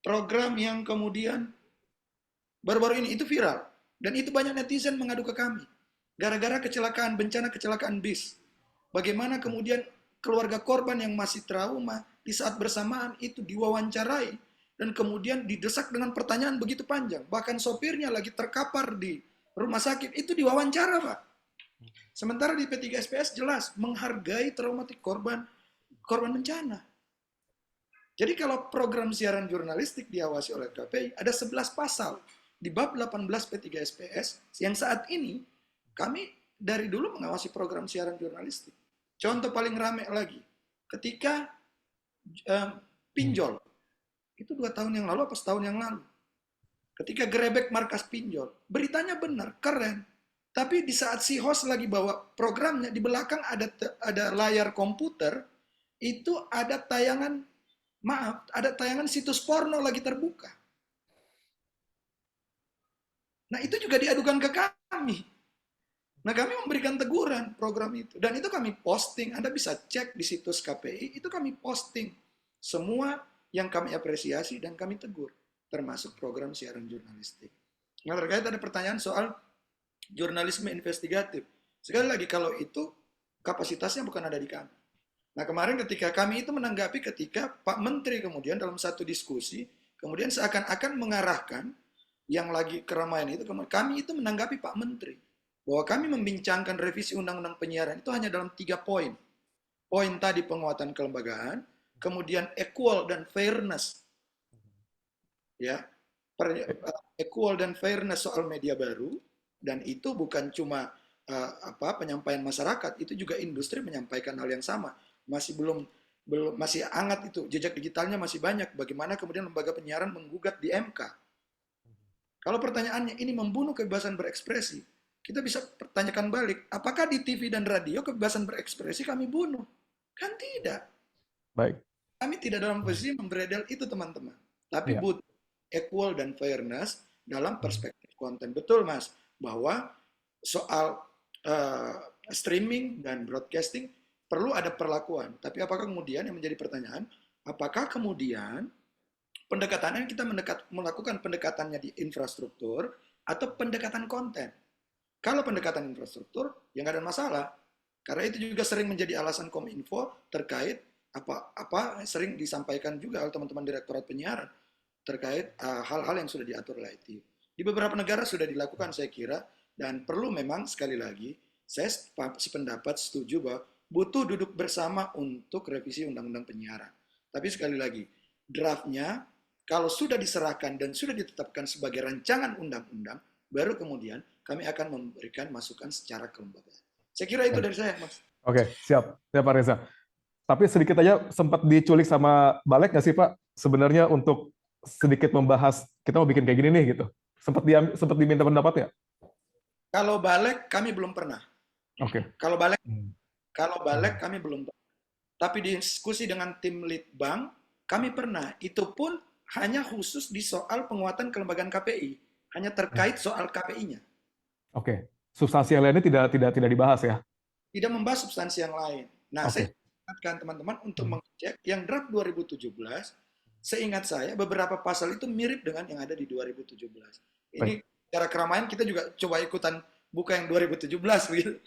program yang kemudian baru-baru ini itu viral dan itu banyak netizen mengadu ke kami gara-gara bencana kecelakaan bis. Bagaimana kemudian keluarga korban yang masih trauma di saat bersamaan itu diwawancarai dan kemudian didesak dengan pertanyaan begitu panjang. Bahkan sopirnya lagi terkapar di rumah sakit itu diwawancara, Pak. Sementara di P3 SPS jelas menghargai traumatik korban bencana. Jadi kalau program siaran jurnalistik diawasi oleh KPI, ada 11 pasal di bab 18 P3 SPS yang saat ini kami dari dulu mengawasi program siaran jurnalistik. Contoh paling rame lagi, ketika pinjol, itu 2 tahun yang lalu apa setahun yang lalu, ketika gerebek markas pinjol, beritanya benar, keren. Tapi di saat si host lagi bawa programnya, di belakang ada layar komputer, itu ada tayangan situs porno lagi terbuka. Nah, itu juga diadukan ke kami. Nah, kami memberikan teguran program itu. Dan itu kami posting. Anda bisa cek di situs KPI, itu kami posting. Semua yang kami apresiasi dan kami tegur. Termasuk program siaran jurnalistik. Nah, terkait ada pertanyaan soal jurnalisme investigatif. Sekali lagi, kalau itu kapasitasnya bukan ada di kami. Nah, kemarin ketika kami itu menanggapi ketika Pak Menteri kemudian dalam satu diskusi, kemudian seakan-akan mengarahkan yang lagi keramaian itu, kami itu menanggapi Pak Menteri bahwa kami membincangkan revisi Undang-Undang Penyiaran itu hanya dalam 3 poin. Poin tadi penguatan kelembagaan, kemudian equal dan fairness, ya, equal dan fairness soal media baru, dan itu bukan cuma penyampaian masyarakat, itu juga industri menyampaikan hal yang sama. Masih hangat itu, jejak digitalnya masih banyak. Bagaimana kemudian lembaga penyiaran menggugat di MK? Kalau pertanyaannya ini membunuh kebebasan berekspresi, kita bisa pertanyakan balik, apakah di TV dan radio kebebasan berekspresi kami bunuh? Kan tidak. Baik. Kami tidak dalam posisi memberedel itu, teman-teman. Tapi butuh equal dan fairness dalam perspektif konten. Betul, Mas, bahwa soal streaming dan broadcasting perlu ada perlakuan. Tapi apakah kemudian yang menjadi pertanyaan, apakah kemudian pendekatannya kita melakukan pendekatannya di infrastruktur atau pendekatan konten? Kalau pendekatan infrastruktur, ya nggak ada masalah. Karena itu juga sering menjadi alasan Kominfo terkait apa sering disampaikan juga oleh teman-teman Direktorat Penyiaran terkait hal-hal yang sudah diatur oleh ITU. Di beberapa negara sudah dilakukan, saya kira, dan perlu memang sekali lagi, saya sependapat setuju bahwa butuh duduk bersama untuk revisi Undang-Undang Penyiaran. Tapi sekali lagi, draftnya kalau sudah diserahkan dan sudah ditetapkan sebagai rancangan undang-undang, baru kemudian kami akan memberikan masukan secara kelembagaan. Saya kira itu dari saya, Mas. Oke, siap. Ya, Pak Reza. Tapi sedikit aja sempat diculik sama Balek nggak sih, Pak? Sebenarnya untuk sedikit membahas, kita mau bikin kayak gini nih, gitu. Sempat diminta pendapat ya? Kalau Balek, kami belum pernah. Oke. Kalau Balek kami belum pernah. Tapi diskusi dengan tim Litbang, kami pernah. Itu pun hanya khusus di soal penguatan kelembagaan KPI. Hanya terkait soal KPI-nya. Oke. Substansi yang lainnya tidak dibahas ya? Tidak membahas substansi yang lain. Nah, saya ingatkan teman-teman untuk mengecek yang draft 2017, seingat saya beberapa pasal itu mirip dengan yang ada di 2017. Ini secara keramaian kita juga coba ikutan buka yang 2017 begitu.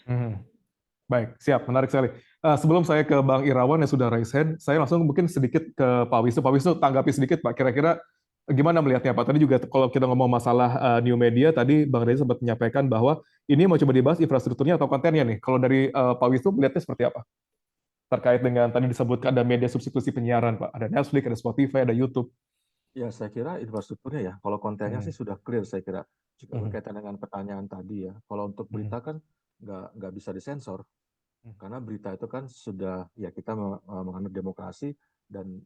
Baik, siap, menarik sekali. Sebelum saya ke Bang Irawan yang sudah raise hand, saya langsung mungkin sedikit ke Pak Wisnu. Pak Wisnu, tanggapi sedikit Pak, kira-kira gimana melihatnya Pak? Tadi juga kalau kita ngomong masalah new media, tadi Bang Reza sempat menyampaikan bahwa ini mau coba dibahas infrastrukturnya atau kontennya nih. Kalau dari Pak Wisnu melihatnya seperti apa? Terkait dengan tadi disebutkan ada media substitusi penyiaran Pak, ada Netflix, ada Spotify, ada YouTube. Ya, saya kira infrastrukturnya ya. Kalau kontennya sih sudah clear, saya kira. Juga berkaitan dengan pertanyaan tadi ya. Kalau untuk berita kan nggak bisa disensor. Karena berita itu kan sudah, ya kita menganut demokrasi, dan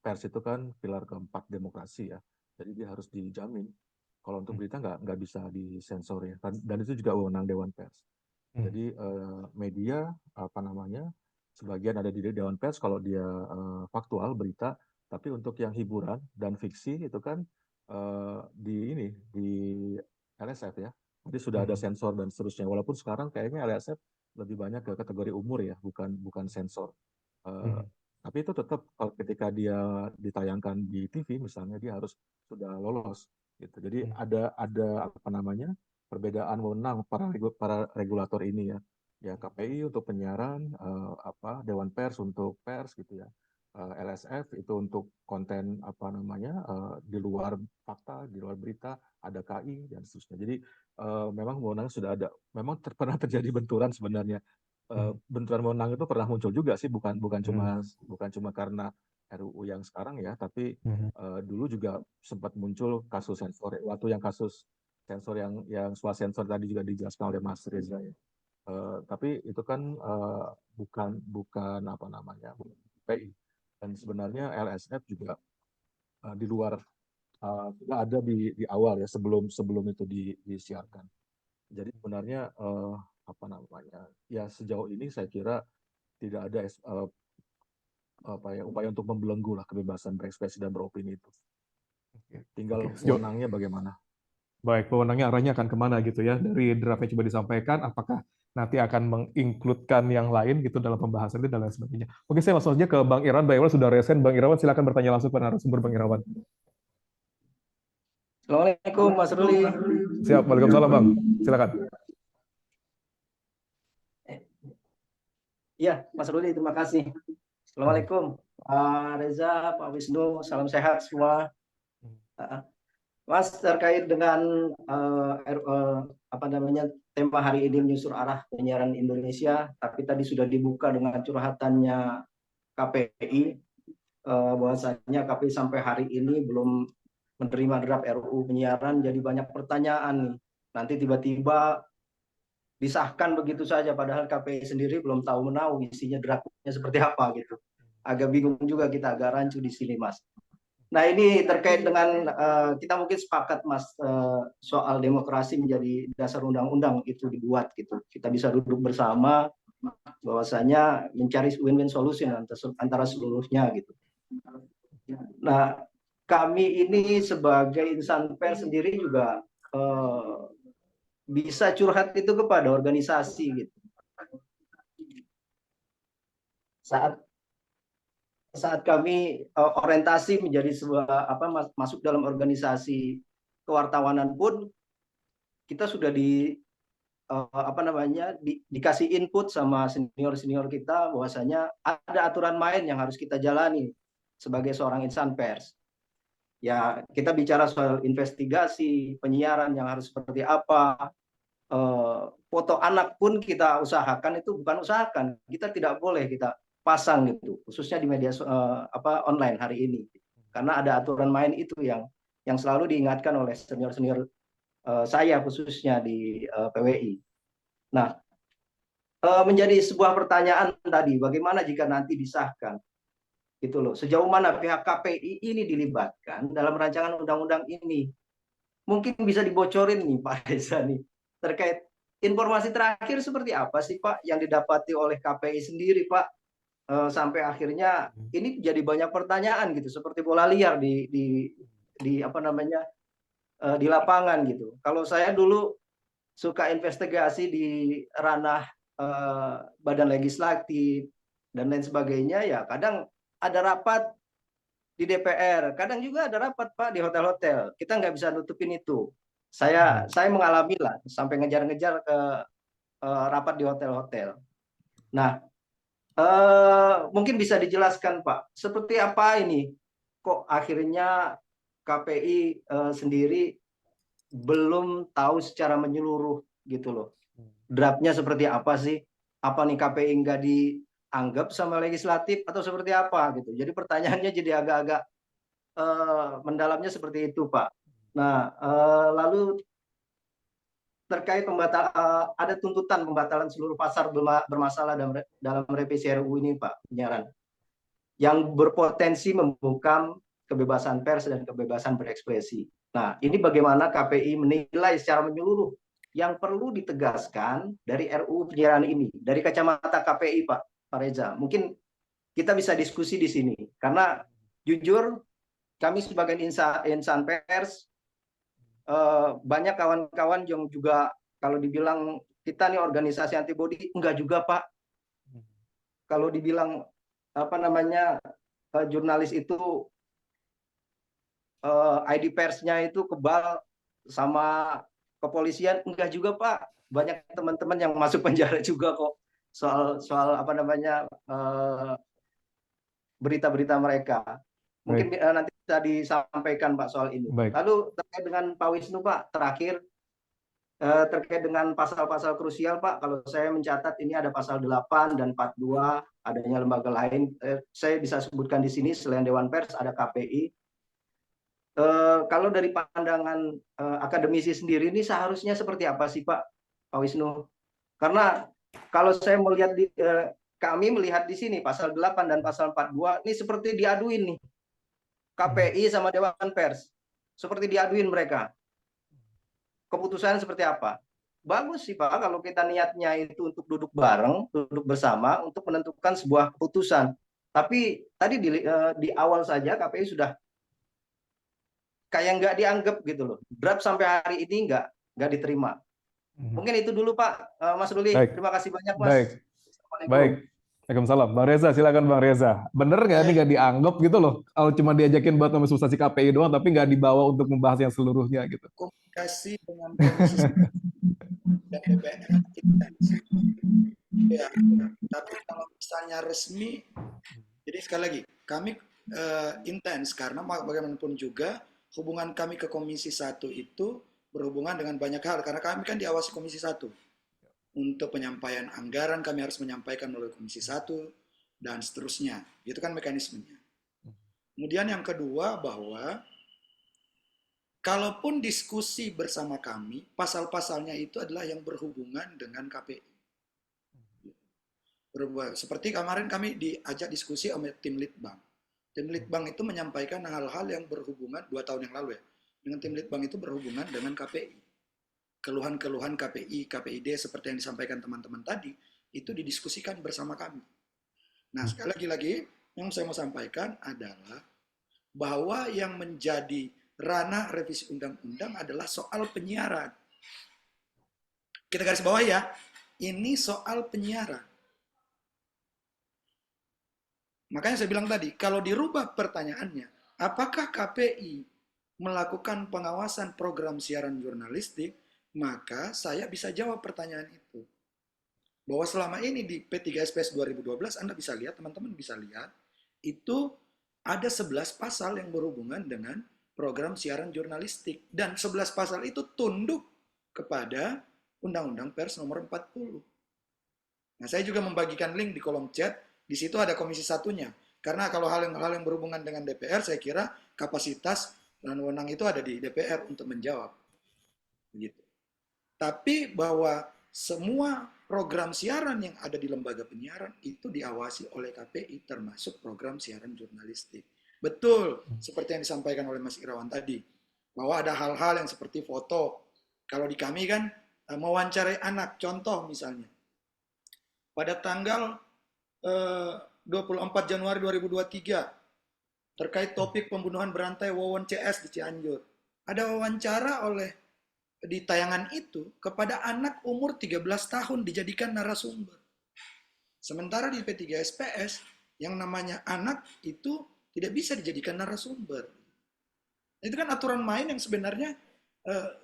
pers itu kan pilar keempat demokrasi ya. Jadi dia harus dijamin. Kalau untuk berita nggak bisa disensor ya. Dan itu juga wewenang Dewan Pers. Jadi media, sebagian ada di Dewan Pers kalau dia faktual, berita. Tapi untuk yang hiburan dan fiksi itu kan di LSF ya. Jadi sudah ada sensor dan seterusnya. Walaupun sekarang kayaknya LSF lebih banyak ke kategori umur ya, bukan sensor. Tapi itu tetap kalau ketika dia ditayangkan di TV misalnya, dia harus sudah lolos gitu. Jadi ada perbedaan wewenang para regulator ini ya. Ya KPI untuk penyiaran, Dewan Pers untuk pers gitu ya. LSF itu untuk konten di luar fakta, di luar berita, ada KI dan seterusnya. Jadi memang wewenang sudah ada. Memang pernah terjadi benturan sebenarnya. Benturan wewenang itu pernah muncul juga sih, bukan cuma karena RUU yang sekarang ya, tapi dulu juga sempat muncul kasus sensor. Waktu yang kasus sensor yang soal sensor tadi juga dijelaskan oleh Mas Reza ya. Tapi itu kan bukan KPI. Dan sebenarnya LSF juga di luar sudah ada di awal ya, sebelum itu disiarkan. Jadi sebenarnya ya sejauh ini saya kira tidak ada upaya untuk membelenggu lah kebebasan berekspresi dan beropini itu. Tinggal wewenangnya bagaimana. Baik, wewenangnya arahnya akan kemana gitu ya? Dari draft yang coba disampaikan, apakah nanti akan menginkludkan yang lain gitu dalam pembahasan itu dan lain sebagainya. Oke, saya langsung aja ke Bang Irawan. Bang Irawan sudah resen. Bang Irawan silakan bertanya langsung pada narasumber Bang Irawan. Assalamualaikum Mas Ruli. Siap, waalaikumsalam Bang. Silakan. Iya, Mas Ruli, terima kasih. Assalamualaikum Pak Reza, Pak Wisnu, salam sehat semua. Mas, terkait dengan apa namanya tema hari ini menyusur arah penyiaran Indonesia, tapi tadi sudah dibuka dengan curhatannya KPI, bahwasanya KPI sampai hari ini belum menerima draft RUU penyiaran, jadi banyak pertanyaan nih. Nanti tiba-tiba disahkan begitu saja, padahal KPI sendiri belum tahu menahu isinya draftnya seperti apa gitu. Agak bingung juga kita, agak rancu di sini, Mas. Nah, ini terkait dengan kita mungkin sepakat, Mas, soal demokrasi menjadi dasar undang-undang itu dibuat gitu. Kita bisa duduk bersama bahwasanya mencari win-win solution antara seluruhnya gitu. Nah, kami ini sebagai insan pers sendiri juga bisa curhat itu kepada organisasi gitu. Saat kami orientasi menjadi sebuah masuk dalam organisasi kewartawanan pun kita sudah dikasih input sama senior kita bahwasanya ada aturan main yang harus kita jalani sebagai seorang insan pers. Ya, kita bicara soal investigasi penyiaran yang harus seperti apa. Foto anak pun kita usahakan, itu bukan usahakan, kita tidak boleh kita pasang gitu, khususnya di media online hari ini, karena ada aturan main itu yang selalu diingatkan oleh senior saya khususnya di PWI. Nah, menjadi sebuah pertanyaan tadi, bagaimana jika nanti disahkan gitu loh, sejauh mana pihak KPI ini dilibatkan dalam rancangan undang-undang ini? Mungkin bisa dibocorin nih Pak Reza nih, terkait informasi terakhir seperti apa sih Pak yang didapati oleh KPI sendiri Pak, sampai akhirnya ini jadi banyak pertanyaan gitu, seperti bola liar di lapangan gitu. Kalau saya dulu suka investigasi di ranah badan legislatif dan lain sebagainya, ya kadang ada rapat di DPR, kadang juga ada rapat Pak di hotel-hotel. Kita nggak bisa nutupin itu. Saya mengalami lah sampai ngejar-ngejar ke rapat di hotel-hotel. Nah, mungkin bisa dijelaskan Pak, seperti apa ini kok akhirnya KPI sendiri belum tahu secara menyeluruh gitu loh. Draftnya seperti apa sih? Apa nih KPI nggak dianggap sama legislatif atau seperti apa gitu. Jadi pertanyaannya jadi agak-agak mendalamnya seperti itu Pak. Nah, lalu terkait ada tuntutan pembatalan seluruh pasar bermasalah dalam revisi RUU ini Pak, penyiaran, yang berpotensi membungkam kebebasan pers dan kebebasan berekspresi. Nah, ini bagaimana KPI menilai secara menyeluruh yang perlu ditegaskan dari RUU penyiaran ini, dari kacamata KPI Pak Reza. Mungkin kita bisa diskusi di sini, karena jujur kami sebagai insan pers, banyak kawan-kawan yang juga kalau dibilang kita nih organisasi antibody, enggak juga Pak. Kalau dibilang jurnalis itu ID persnya itu kebal sama kepolisian, enggak juga Pak. Banyak teman-teman yang masuk penjara juga kok soal berita-berita mereka. Mungkin nanti bisa disampaikan Pak soal ini. Lalu terkait dengan Pak Wisnu Pak, terakhir terkait dengan pasal-pasal krusial Pak, kalau saya mencatat ini ada pasal 8 dan 42, adanya lembaga lain. Saya bisa sebutkan di sini selain Dewan Pers ada KPI. Kalau dari pandangan akademisi sendiri ini seharusnya seperti apa sih Pak Wisnu? Karena kalau saya melihat kami melihat di sini pasal 8 dan pasal 42 ini seperti diaduin nih. KPI sama Dewan Pers, seperti diaduin mereka. Keputusan seperti apa? Bagus sih Pak, kalau kita niatnya itu untuk duduk bareng, duduk bersama untuk menentukan sebuah keputusan. Tapi tadi di awal saja KPI sudah kayak nggak dianggap gitu loh. Draft sampai hari ini nggak diterima. Mungkin itu dulu Pak, Mas Ruli. Baik. Terima kasih banyak Mas. Baik. Waalaikumsalam. Bang Reza, silakan Bang Reza. Bener nggak nih nggak dianggap gitu loh? Kalau cuma diajakin buat nama substansi KPI doang, tapi nggak dibawa untuk membahas yang seluruhnya gitu. Komunikasi dengan Komisi dan DPR ya, tapi kalau misalnya resmi, jadi sekali lagi kami intens karena bagaimanapun juga hubungan kami ke Komisi 1 itu berhubungan dengan banyak hal, karena kami kan diawasi Komisi 1. Untuk penyampaian anggaran kami harus menyampaikan melalui Komisi 1, dan seterusnya. Itu kan mekanismenya. Kemudian yang kedua bahwa kalaupun diskusi bersama kami, pasal-pasalnya itu adalah yang berhubungan dengan KPI. Seperti kemarin kami diajak diskusi oleh tim Litbang. Tim Litbang itu menyampaikan hal-hal yang berhubungan 2 tahun yang lalu ya. Dengan tim Litbang itu berhubungan dengan KPI. Keluhan-keluhan KPI, KPID seperti yang disampaikan teman-teman tadi, itu didiskusikan bersama kami. Nah, sekali lagi yang saya mau sampaikan adalah bahwa yang menjadi ranah revisi undang-undang adalah soal penyiaran. Kita garis bawah ya, ini soal penyiaran. Makanya saya bilang tadi, kalau dirubah pertanyaannya, apakah KPI melakukan pengawasan program siaran jurnalistik, maka saya bisa jawab pertanyaan itu. Bahwa selama ini di P3SPS 2012, Anda bisa lihat, teman-teman bisa lihat, itu ada 11 pasal yang berhubungan dengan program siaran jurnalistik. Dan 11 pasal itu tunduk kepada Undang-Undang Pers nomor 40. Nah, saya juga membagikan link di kolom chat, di situ ada Komisi 1-nya. Karena kalau hal yang berhubungan dengan DPR, saya kira kapasitas dan wewenang itu ada di DPR untuk menjawab. Begitu. Tapi bahwa semua program siaran yang ada di lembaga penyiaran itu diawasi oleh KPI, termasuk program siaran jurnalistik. Betul, seperti yang disampaikan oleh Mas Irawan tadi, bahwa ada hal-hal yang seperti foto. Kalau di kami kan mewawancarai anak, contoh misalnya. Pada tanggal 24 Januari 2023, terkait topik pembunuhan berantai Wawon CS di Cianjur. Ada wawancara di tayangan itu kepada anak umur 13 tahun dijadikan narasumber. Sementara di P3SPS, yang namanya anak itu tidak bisa dijadikan narasumber. Itu kan aturan main yang sebenarnya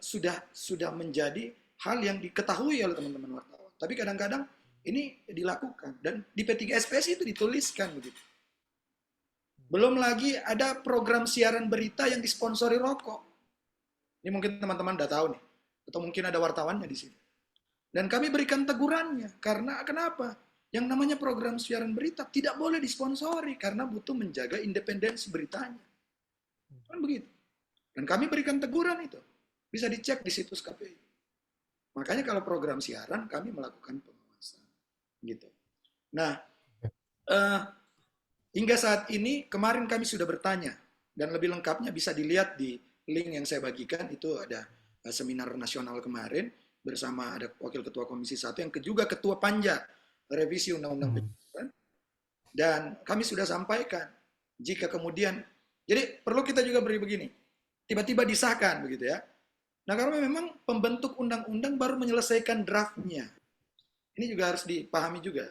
sudah menjadi hal yang diketahui oleh teman-teman wartawan. Tapi kadang-kadang ini dilakukan. Dan di P3SPS itu dituliskan begitu. Belum lagi ada program siaran berita yang disponsori rokok. Ini mungkin teman-teman udah tahu nih. Atau mungkin ada wartawannya di sini. Dan kami berikan tegurannya. Karena kenapa? Yang namanya program siaran berita tidak boleh disponsori karena butuh menjaga independensi beritanya. Kan begitu. Dan kami berikan teguran itu. Bisa dicek di situs KPI. Makanya kalau program siaran kami melakukan pengawasan. Gitu. Nah, hingga saat ini kemarin kami sudah bertanya dan lebih lengkapnya bisa dilihat di link yang saya bagikan. Itu ada seminar nasional kemarin bersama ada Wakil Ketua Komisi 1 yang juga Ketua Panja revisi Undang-Undang Penyiaran. Dan kami sudah sampaikan jika kemudian, jadi perlu kita juga beri begini, tiba-tiba disahkan begitu ya. Nah, karena memang pembentuk undang-undang baru menyelesaikan draftnya. Ini juga harus dipahami juga.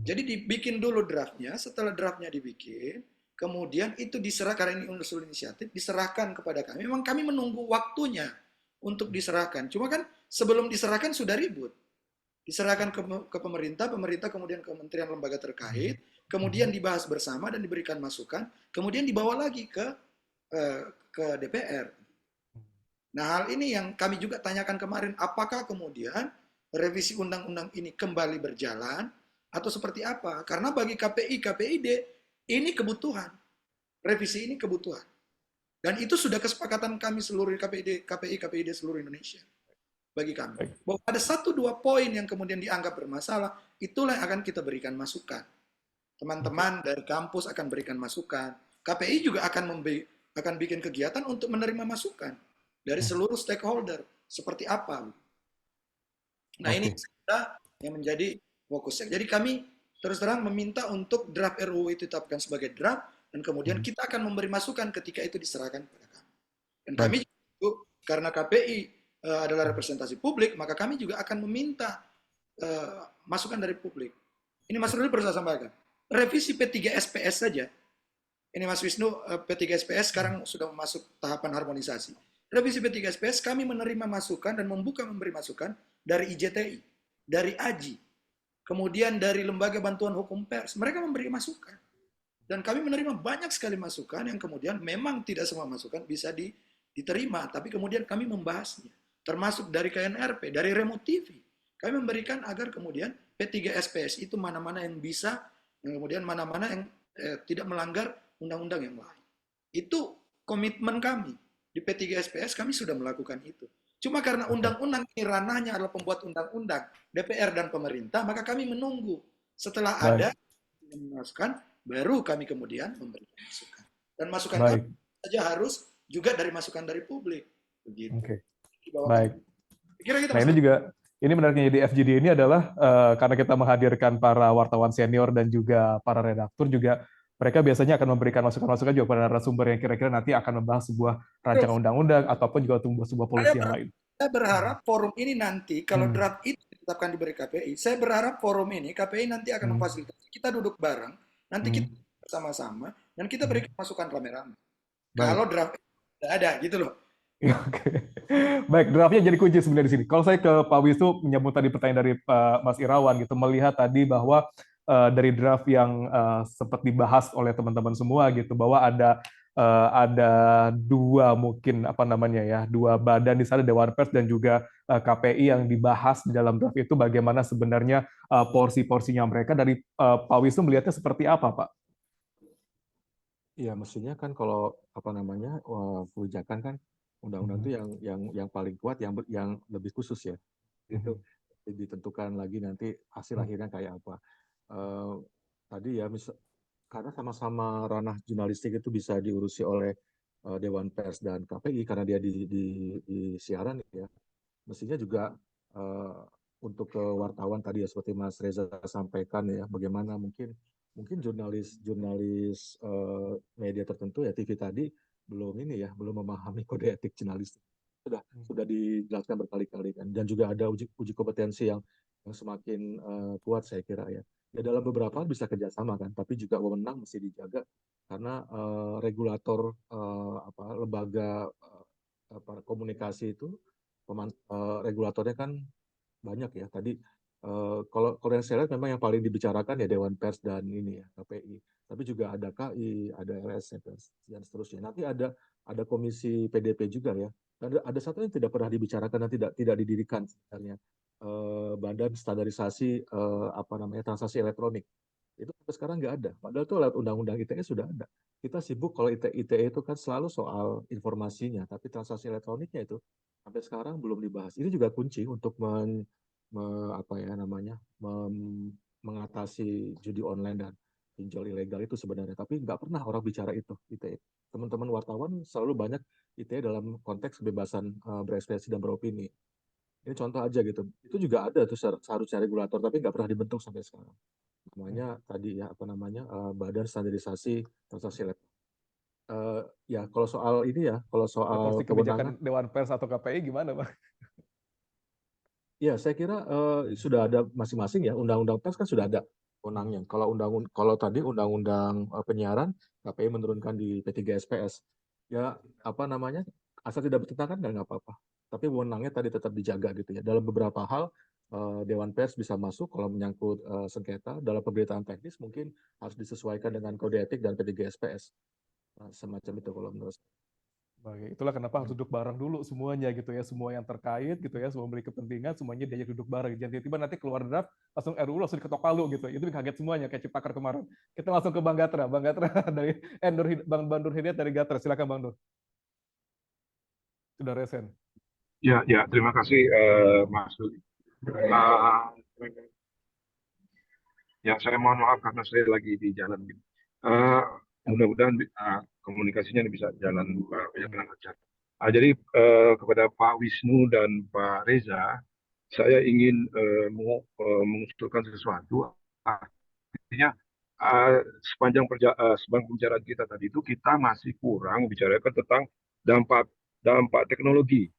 Jadi dibikin dulu draftnya, setelah draftnya dibikin, kemudian itu diserahkan, karena ini usul inisiatif, diserahkan kepada kami. Memang kami menunggu waktunya untuk diserahkan. Cuma kan sebelum diserahkan sudah ribut. Diserahkan ke pemerintah, pemerintah kemudian ke kementerian lembaga terkait, kemudian dibahas bersama dan diberikan masukan, kemudian dibawa lagi ke DPR. Nah, hal ini yang kami juga tanyakan kemarin, apakah kemudian revisi undang-undang ini kembali berjalan atau seperti apa? Karena bagi KPI, KPID ini kebutuhan. Revisi ini kebutuhan. Dan itu sudah kesepakatan kami seluruh KPI, KPID seluruh Indonesia. Bagi kami. Bahwa ada 1-2 poin yang kemudian dianggap bermasalah, itulah yang akan kita berikan masukan. Teman-teman dari kampus akan berikan masukan. KPI juga akan bikin kegiatan untuk menerima masukan dari seluruh stakeholder. Seperti apa? Nah, ini yang menjadi fokusnya. Jadi kami terus terang meminta untuk draft RUU itu ditetapkan sebagai draft, dan kemudian kita akan memberi masukan ketika itu diserahkan kepada kami. Dan kami juga, karena KPI adalah representasi publik, maka kami juga akan meminta masukan dari publik. Ini Mas Ruli perlu saya sampaikan. Revisi P3SPS saja, ini Mas Wisnu, P3SPS sekarang sudah masuk tahapan harmonisasi. Revisi P3SPS kami menerima masukan dan memberi masukan dari IJTI, dari AJI, kemudian dari Lembaga Bantuan Hukum Pers. Mereka memberi masukan. Dan kami menerima banyak sekali masukan yang kemudian memang tidak semua masukan bisa diterima, tapi kemudian kami membahasnya. Termasuk dari KNRP, dari Remote TV. Kami memberikan agar kemudian P3SPS itu mana-mana yang bisa, kemudian mana-mana yang tidak melanggar undang-undang yang lain. Itu komitmen kami. Di P3SPS kami sudah melakukan itu. Cuma karena undang-undang ini ranahnya adalah pembuat undang-undang, DPR dan pemerintah, maka kami menunggu. Setelah ada masukan, baru kami kemudian memberikan masukan. Dan masukan kami saja harus juga dari masukan dari publik. Begitu. Baik. Nah ini menariknya di FGD ini adalah karena kita menghadirkan para wartawan senior dan juga para redaktur juga, mereka biasanya akan memberikan masukan-masukan juga pada narasumber yang kira-kira nanti akan membahas sebuah rancangan undang-undang ataupun juga sebuah polisi yang lain. Saya berharap forum ini nanti, kalau draft itu ditetapkan diberi KPI, saya berharap forum ini, KPI nanti akan memfasilitasi. Kita duduk bareng, nanti kita bersama-sama, dan kita berikan masukan rame-rame. Kalau draft tidak ada, gitu loh. Baik, draftnya jadi kunci sebenarnya di sini. Kalau saya ke Pak Wisnu menyambut tadi pertanyaan dari Mas Irawan gitu, melihat tadi bahwa dari draft yang sempat dibahas oleh teman-teman semua gitu, bahwa ada dua mungkin dua badan di sana, Dewan Pers dan juga KPI yang dibahas di dalam draft itu, bagaimana sebenarnya porsi-porsinya mereka. Dari Pak Wisnu melihatnya seperti apa, Pak? Iya, mestinya kan kalau kebijakan kan undang-undang itu yang paling kuat, yang lebih khusus ya, itu ditentukan lagi nanti hasil akhirnya kayak apa. Tadi ya, karena sama-sama ranah jurnalistik itu bisa diurusi oleh Dewan Pers dan KPI karena dia di siaran ya. Mestinya juga untuk ke wartawan tadi ya, seperti Mas Reza sampaikan ya, bagaimana mungkin jurnalis media tertentu ya, TV tadi belum memahami kode etik jurnalistik. Sudah dijelaskan berkali-kali kan, dan juga ada uji kompetensi yang semakin kuat saya kira ya. Ya dalam beberapa bisa kerjasama kan, tapi juga wewenang mesti dijaga karena regulator lembaga komunikasi itu regulatornya kan banyak ya. Tadi kalau yang saya lihat memang yang paling dibicarakan ya Dewan Pers dan ini ya KPI, tapi juga ada KI, ada LSM dan seterusnya. Nanti ada komisi PDP juga ya. Dan ada satu yang tidak pernah dibicarakan dan tidak didirikan sebenarnya, Badan Standarisasi transaksi elektronik. Itu sampai sekarang nggak ada. Padahal itu lewat undang-undang ITE sudah ada. Kita sibuk kalau ITE itu kan selalu soal informasinya, tapi transaksi elektroniknya itu sampai sekarang belum dibahas. Itu juga kunci untuk mengatasi judi online dan pinjol ilegal itu sebenarnya. Tapi nggak pernah orang bicara itu ITE. Teman-teman wartawan selalu banyak ITE dalam konteks kebebasan berekspresi dan beropini. Ini contoh aja gitu. Itu juga ada tuh seharusnya regulator, tapi nggak pernah dibentuk sampai sekarang. Namanya tadi ya Badan Standarisasi Transaksi Elektronik. Ya kalau soal ini ya, kalau soal porsi kebijakan Dewan Pers atau KPI gimana, Pak? Ya, saya kira sudah ada masing-masing ya. Undang-undang pers kan sudah ada wewenangnya. Kalau tadi undang-undang penyiaran, KPI menurunkan di P3SPS. Ya, asal tidak bertentangan nggak apa-apa. Tapi wewenangnya tadi tetap dijaga gitu ya. Dalam beberapa hal, Dewan Pers bisa masuk kalau menyangkut sengketa. Dalam pemberitaan teknis mungkin harus disesuaikan dengan kode etik dan P3SPS. Semacam itu kalau menurut saya. Baik, itulah kenapa harus duduk bareng dulu semuanya gitu ya, semua yang terkait gitu ya, semua memiliki kepentingan, semuanya diajak duduk bareng. Jangan tiba-tiba nanti keluar draft, langsung RUU langsung diketok palu gitu. Itu kaget semuanya kayak Ciptaker kemarin. Kita langsung ke Bang Gatra dari Bang Bandur Hidayat dari Gatra. Silakan Bang Dur. Sudah resen. Ya, terima kasih Mas Dudi. Ya, saya mohon maaf karena saya lagi di jalan gitu. Mudah-mudahan komunikasinya bisa jalan lancar. Jadi kepada Pak Wisnu dan Pak Reza, saya ingin mengusulkan sesuatu. Artinya sepanjang pembicaraan kita tadi itu kita masih kurang bicarakan tentang dampak teknologi.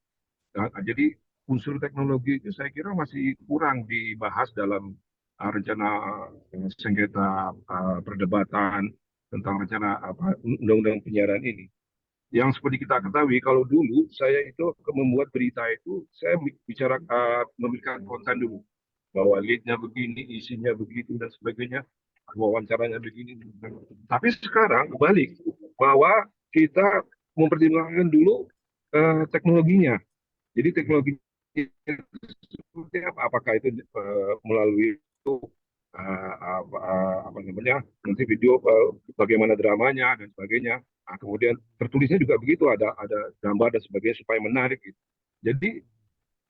Nah, jadi unsur teknologi itu saya kira masih kurang dibahas dalam rencana sengketa perdebatan tentang rencana undang-undang penyiaran ini. Yang seperti kita ketahui, kalau dulu saya itu membuat berita itu, saya bicara memberikan konten dulu, bahwa lead-nya begini, isinya begitu dan sebagainya. wawancaranya begini. Tapi sekarang kebalik, bahwa kita mempertimbangkan dulu teknologinya. Jadi teknologi seperti apa? Apakah itu melalui itu apa namanya, nanti video bagaimana dramanya dan sebagainya. Nah, kemudian tertulisnya juga begitu, ada gambar dan sebagainya supaya menarik gitu. Jadi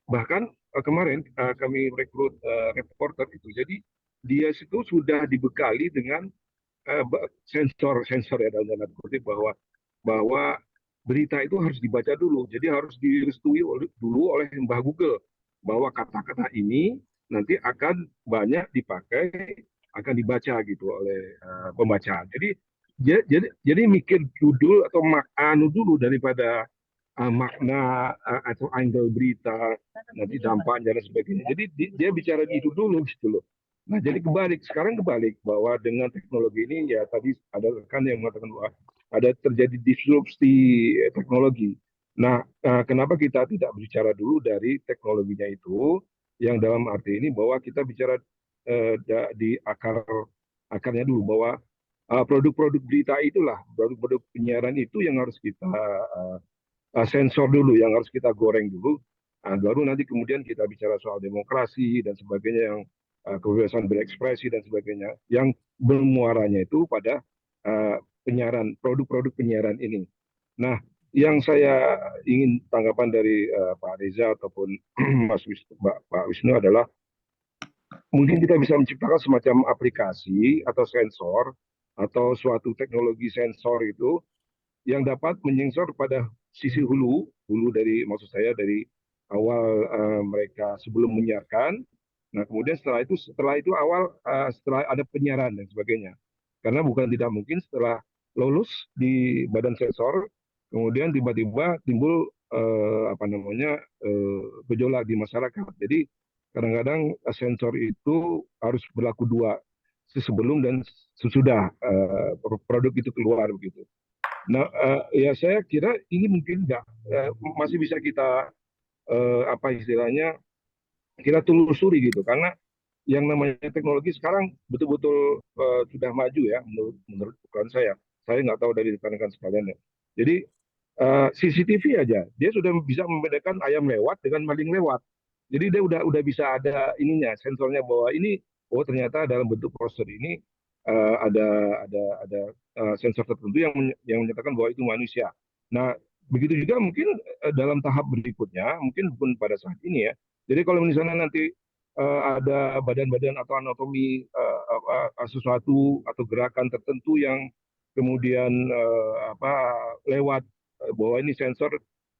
bahkan kemarin kami rekrut reporter itu, jadi dia itu sudah dibekali dengan sensor ya dalam tanda kutip, bahwa berita itu harus dibaca dulu. Jadi harus direstui dulu oleh Mbah Google bahwa kata-kata ini nanti akan banyak dipakai, akan dibaca gitu oleh pembacaan. Jadi mikir judul atau makna dulu daripada makna atau angle berita, nanti dampaknya dan sebagainya. Jadi dia bicara itu dulu gitu loh. Nah, jadi sekarang kebalik, bahwa dengan teknologi ini, ya tadi ada rekan yang mengatakan bahwa ada terjadi disrupsi teknologi. Nah, kenapa kita tidak bicara dulu dari teknologinya itu, yang dalam arti ini bahwa kita bicara di akarnya dulu, bahwa produk-produk berita itulah, produk-produk penyiaran itu yang harus kita sensor dulu, yang harus kita goreng dulu. Nah, baru nanti kemudian kita bicara soal demokrasi dan sebagainya, yang kebebasan berekspresi dan sebagainya, yang bermuaranya itu pada penyiaran, produk-produk penyiaran ini. Nah, yang saya ingin tanggapan dari Pak Reza ataupun Pak Wisnu adalah, mungkin kita bisa menciptakan semacam aplikasi atau sensor atau suatu teknologi sensor itu yang dapat menyensor pada sisi hulu dari, maksud saya dari awal mereka sebelum menyiarkan. Nah, kemudian setelah itu setelah ada penyiaran dan sebagainya. Karena bukan tidak mungkin setelah lulus di badan sensor, kemudian tiba-tiba timbul gejolak di masyarakat. Jadi kadang-kadang sensor itu harus berlaku dua, sebelum dan sesudah produk itu keluar begitu. Nah, ya saya kira ini mungkin masih bisa kita apa istilahnya, kita telusuri gitu, karena yang namanya teknologi sekarang betul-betul sudah maju ya, menurut ukuran saya. Saya nggak tahu dari rekan-rekan sekalian ya. Jadi CCTV aja dia sudah bisa membedakan ayam lewat dengan maling lewat. Jadi dia udah bisa ada ininya, sensornya, bahwa ini ternyata dalam bentuk poster ini ada sensor tertentu yang menyatakan bahwa itu manusia. Nah, begitu juga mungkin dalam tahap berikutnya, mungkin pun pada saat ini ya. Jadi kalau misalnya nanti ada badan-badan atau anatomi sesuatu atau gerakan tertentu yang kemudian lewat, bahwa ini sensor,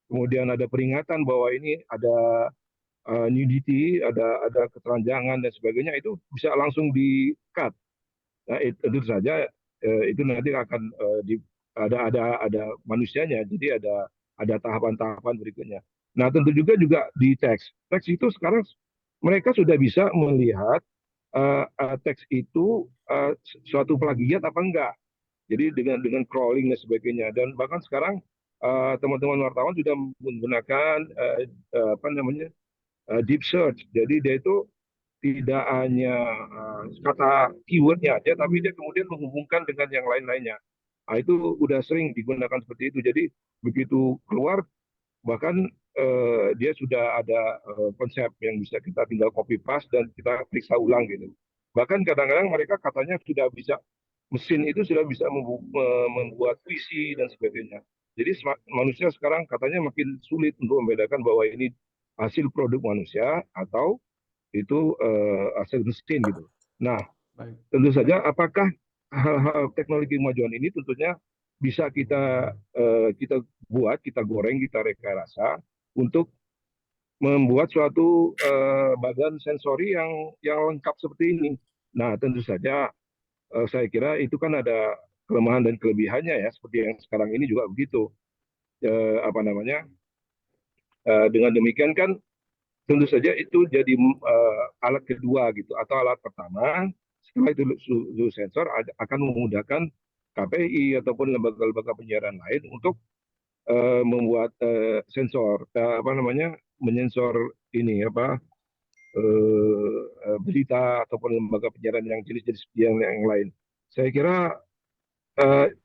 kemudian ada peringatan bahwa ini ada nudity, ada ketelanjangan dan sebagainya, itu bisa langsung di cut. Nah, tentu saja itu nanti akan ada manusianya, jadi ada tahapan-tahapan berikutnya. Nah, tentu juga di teks itu sekarang mereka sudah bisa melihat teks itu suatu plagiat apa enggak. Jadi dengan crawling dan sebagainya, dan bahkan sekarang teman-teman wartawan sudah menggunakan deep search. Jadi dia itu tidak hanya kata keywordnya aja, tapi dia kemudian menghubungkan dengan yang lain-lainnya. Nah, itu udah sering digunakan seperti itu. Jadi begitu keluar, bahkan dia sudah ada konsep yang bisa kita tinggal copy paste dan kita periksa ulang gitu. Bahkan kadang-kadang mereka katanya sudah bisa, mesin itu sudah bisa membuat puisi dan sebagainya. Jadi manusia sekarang katanya makin sulit untuk membedakan bahwa ini hasil produk manusia atau itu hasil mesin gitu. Nah, tentu saja apakah hal-hal teknologi kemajuan ini tentunya bisa kita buat, kita goreng, kita rekayasa untuk membuat suatu badan sensori yang lengkap seperti ini. Nah, tentu saja saya kira itu kan ada kelemahan dan kelebihannya ya, seperti yang sekarang ini juga begitu. Dengan demikian kan tentu saja itu jadi alat kedua gitu, atau alat pertama. Setelah itu sensor akan memudahkan KPI ataupun lembaga-lembaga penyiaran lain untuk membuat sensor menyensor ini berita ataupun lembaga penyiaran yang jenis-jenis yang lain. Saya kira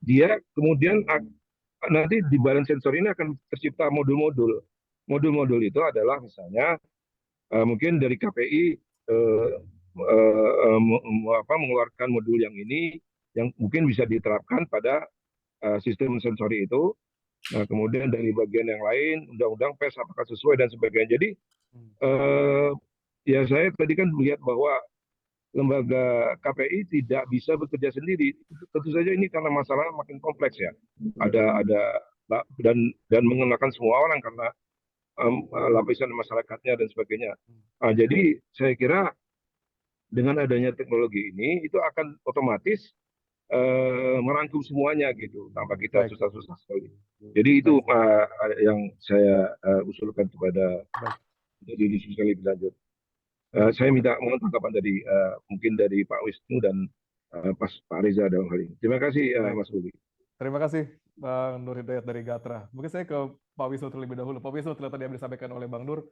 dia kemudian nanti di badan sensor ini akan tercipta modul-modul. Modul-modul itu adalah misalnya mungkin dari KPI mengeluarkan modul yang ini yang mungkin bisa diterapkan pada sistem sensori itu. Nah, kemudian dari bagian yang lain, undang-undang pers apakah sesuai dan sebagainya. Jadi ya saya tadi kan melihat bahwa lembaga KPI tidak bisa bekerja sendiri. Tentu saja ini karena masalah makin kompleks ya. Ada dan mengenakan semua orang karena lapisan masyarakatnya dan sebagainya. Nah, jadi saya kira dengan adanya teknologi ini itu akan otomatis merangkum semuanya gitu tanpa kita susah-susah sekali. Jadi itu yang saya usulkan kepada jadi diskusi lebih lanjut. Saya minta mohon tanggapan dari mungkin dari Pak Wisnu dan Pak Reza dalam hal ini. Terima kasih Mas Ruli. Terima kasih Bang Nur Hidayat dari Gatra. Mungkin saya ke Pak Wisnu terlebih dahulu. Pak Wisnu, ternyata yang disampaikan oleh Bang Nur,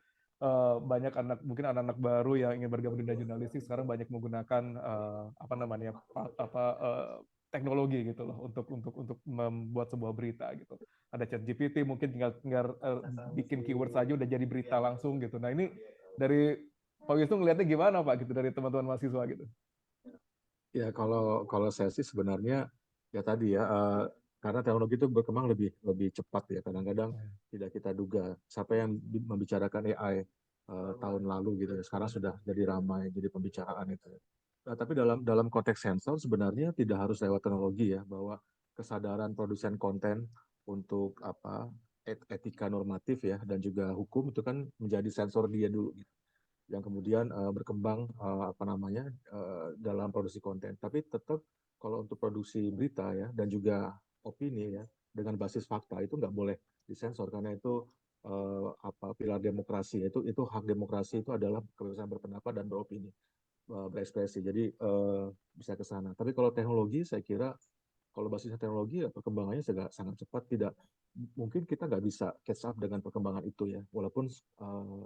banyak mungkin anak-anak baru yang ingin bergabung di dunia jurnalistik sekarang banyak menggunakan teknologi gitu loh untuk membuat sebuah berita gitu. Ada ChatGPT, mungkin tinggal bikin keyword saja udah jadi berita langsung gitu. Nah, ini dari Pak Wisnu ngelihatnya gimana Pak gitu dari teman-teman mahasiswa gitu? Ya kalau saya sih sebenarnya ya tadi ya karena teknologi itu berkembang lebih cepat ya, kadang-kadang tidak kita duga. Siapa yang membicarakan AI tahun lalu gitu ya, sekarang sudah jadi ramai, jadi pembicaraan itu. Nah, tapi dalam konteks sensor sebenarnya tidak harus lewat teknologi ya, bahwa kesadaran produsen konten untuk etika normatif ya dan juga hukum itu kan menjadi sensor dia dulu gitu, yang kemudian berkembang dalam produksi konten. Tapi tetap kalau untuk produksi berita ya dan juga opini ya dengan basis fakta itu nggak boleh disensor, karena itu pilar demokrasi, itu hak demokrasi itu adalah kebebasan berpendapat dan beropini, berekspresi. Jadi bisa ke sana. Tapi kalau teknologi saya kira kalau basisnya teknologi ya perkembangannya sangat cepat. Mungkin kita nggak bisa catch up dengan perkembangan itu ya, walaupun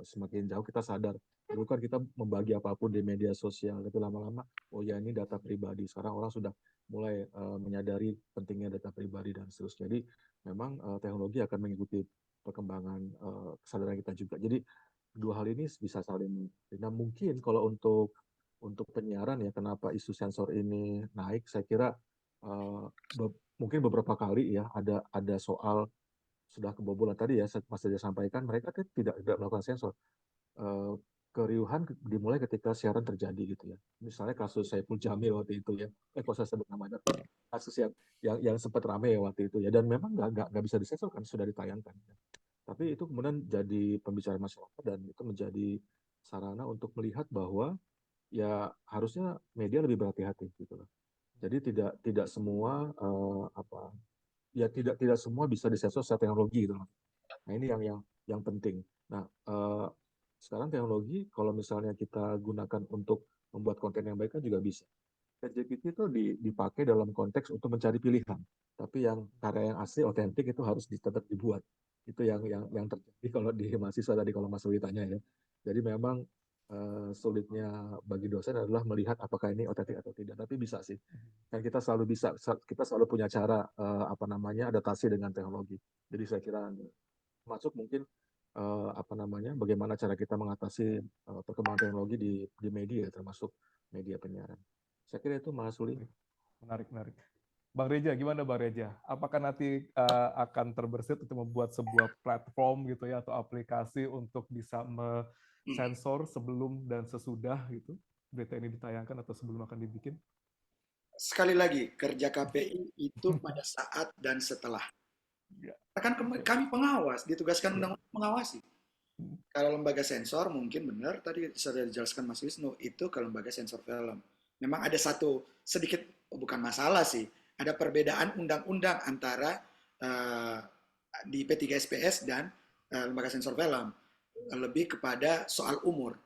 semakin jauh kita sadar dulu kan kita membagi apapun di media sosial, tapi lama-lama oh ya ini data pribadi. Sekarang orang sudah mulai menyadari pentingnya data pribadi dan seterusnya. Jadi memang teknologi akan mengikuti perkembangan kesadaran kita juga. Jadi dua hal ini bisa saling. Nah, mungkin kalau untuk penyiaran ya, kenapa isu sensor ini naik, saya kira mungkin beberapa kali ya ada soal sudah kebobolan tadi ya, Mas Reza sampaikan, mereka tidak melakukan sensor. Keriuhan dimulai ketika siaran terjadi gitu ya. Misalnya kasus Saiful Jamil waktu itu ya, kalau saya sebut namanya, kasus yang sempat ramai ya waktu itu ya, dan memang nggak bisa disensor kan, sudah ditayangkan. Tapi itu kemudian jadi pembicaraan masyarakat dan itu menjadi sarana untuk melihat bahwa ya harusnya media lebih berhati-hati gitu loh. Jadi tidak semua tidak semua bisa disensor secara teknologi gitu. Nah, ini yang penting. Nah, sekarang teknologi kalau misalnya kita gunakan untuk membuat konten yang baik kan juga bisa. ChatGPT itu dipakai dalam konteks untuk mencari pilihan. Tapi yang karya yang asli otentik itu harus tetap dibuat. Itu yang terjadi kalau di mahasiswa tadi kalau Mas Ruli tanya ya. Jadi memang sulitnya bagi dosen adalah melihat apakah ini otentik atau tidak, tapi bisa sih. Dan kita selalu punya cara adaptasi dengan teknologi. Jadi saya kira masuk mungkin bagaimana cara kita mengatasi perkembangan teknologi di media, termasuk media penyiaran. Saya kira itu Mas Ruli. Menarik. Bang Reza, gimana Bang Reza? Apakah nanti akan terbersit untuk membuat sebuah platform gitu ya atau aplikasi untuk bisa sensor sebelum dan sesudah gitu berita ini ditayangkan atau sebelum akan dibikin? Sekali lagi, kerja KPI itu pada saat dan setelah. Kan kami pengawas, ditugaskan undang-undang mengawasi. Kalau lembaga sensor mungkin benar tadi sudah dijelaskan Mas Wisnu, itu ke lembaga sensor film. Memang ada satu sedikit bukan masalah sih, ada perbedaan undang-undang antara di P3SPS dan lembaga sensor film. Lebih kepada soal umur.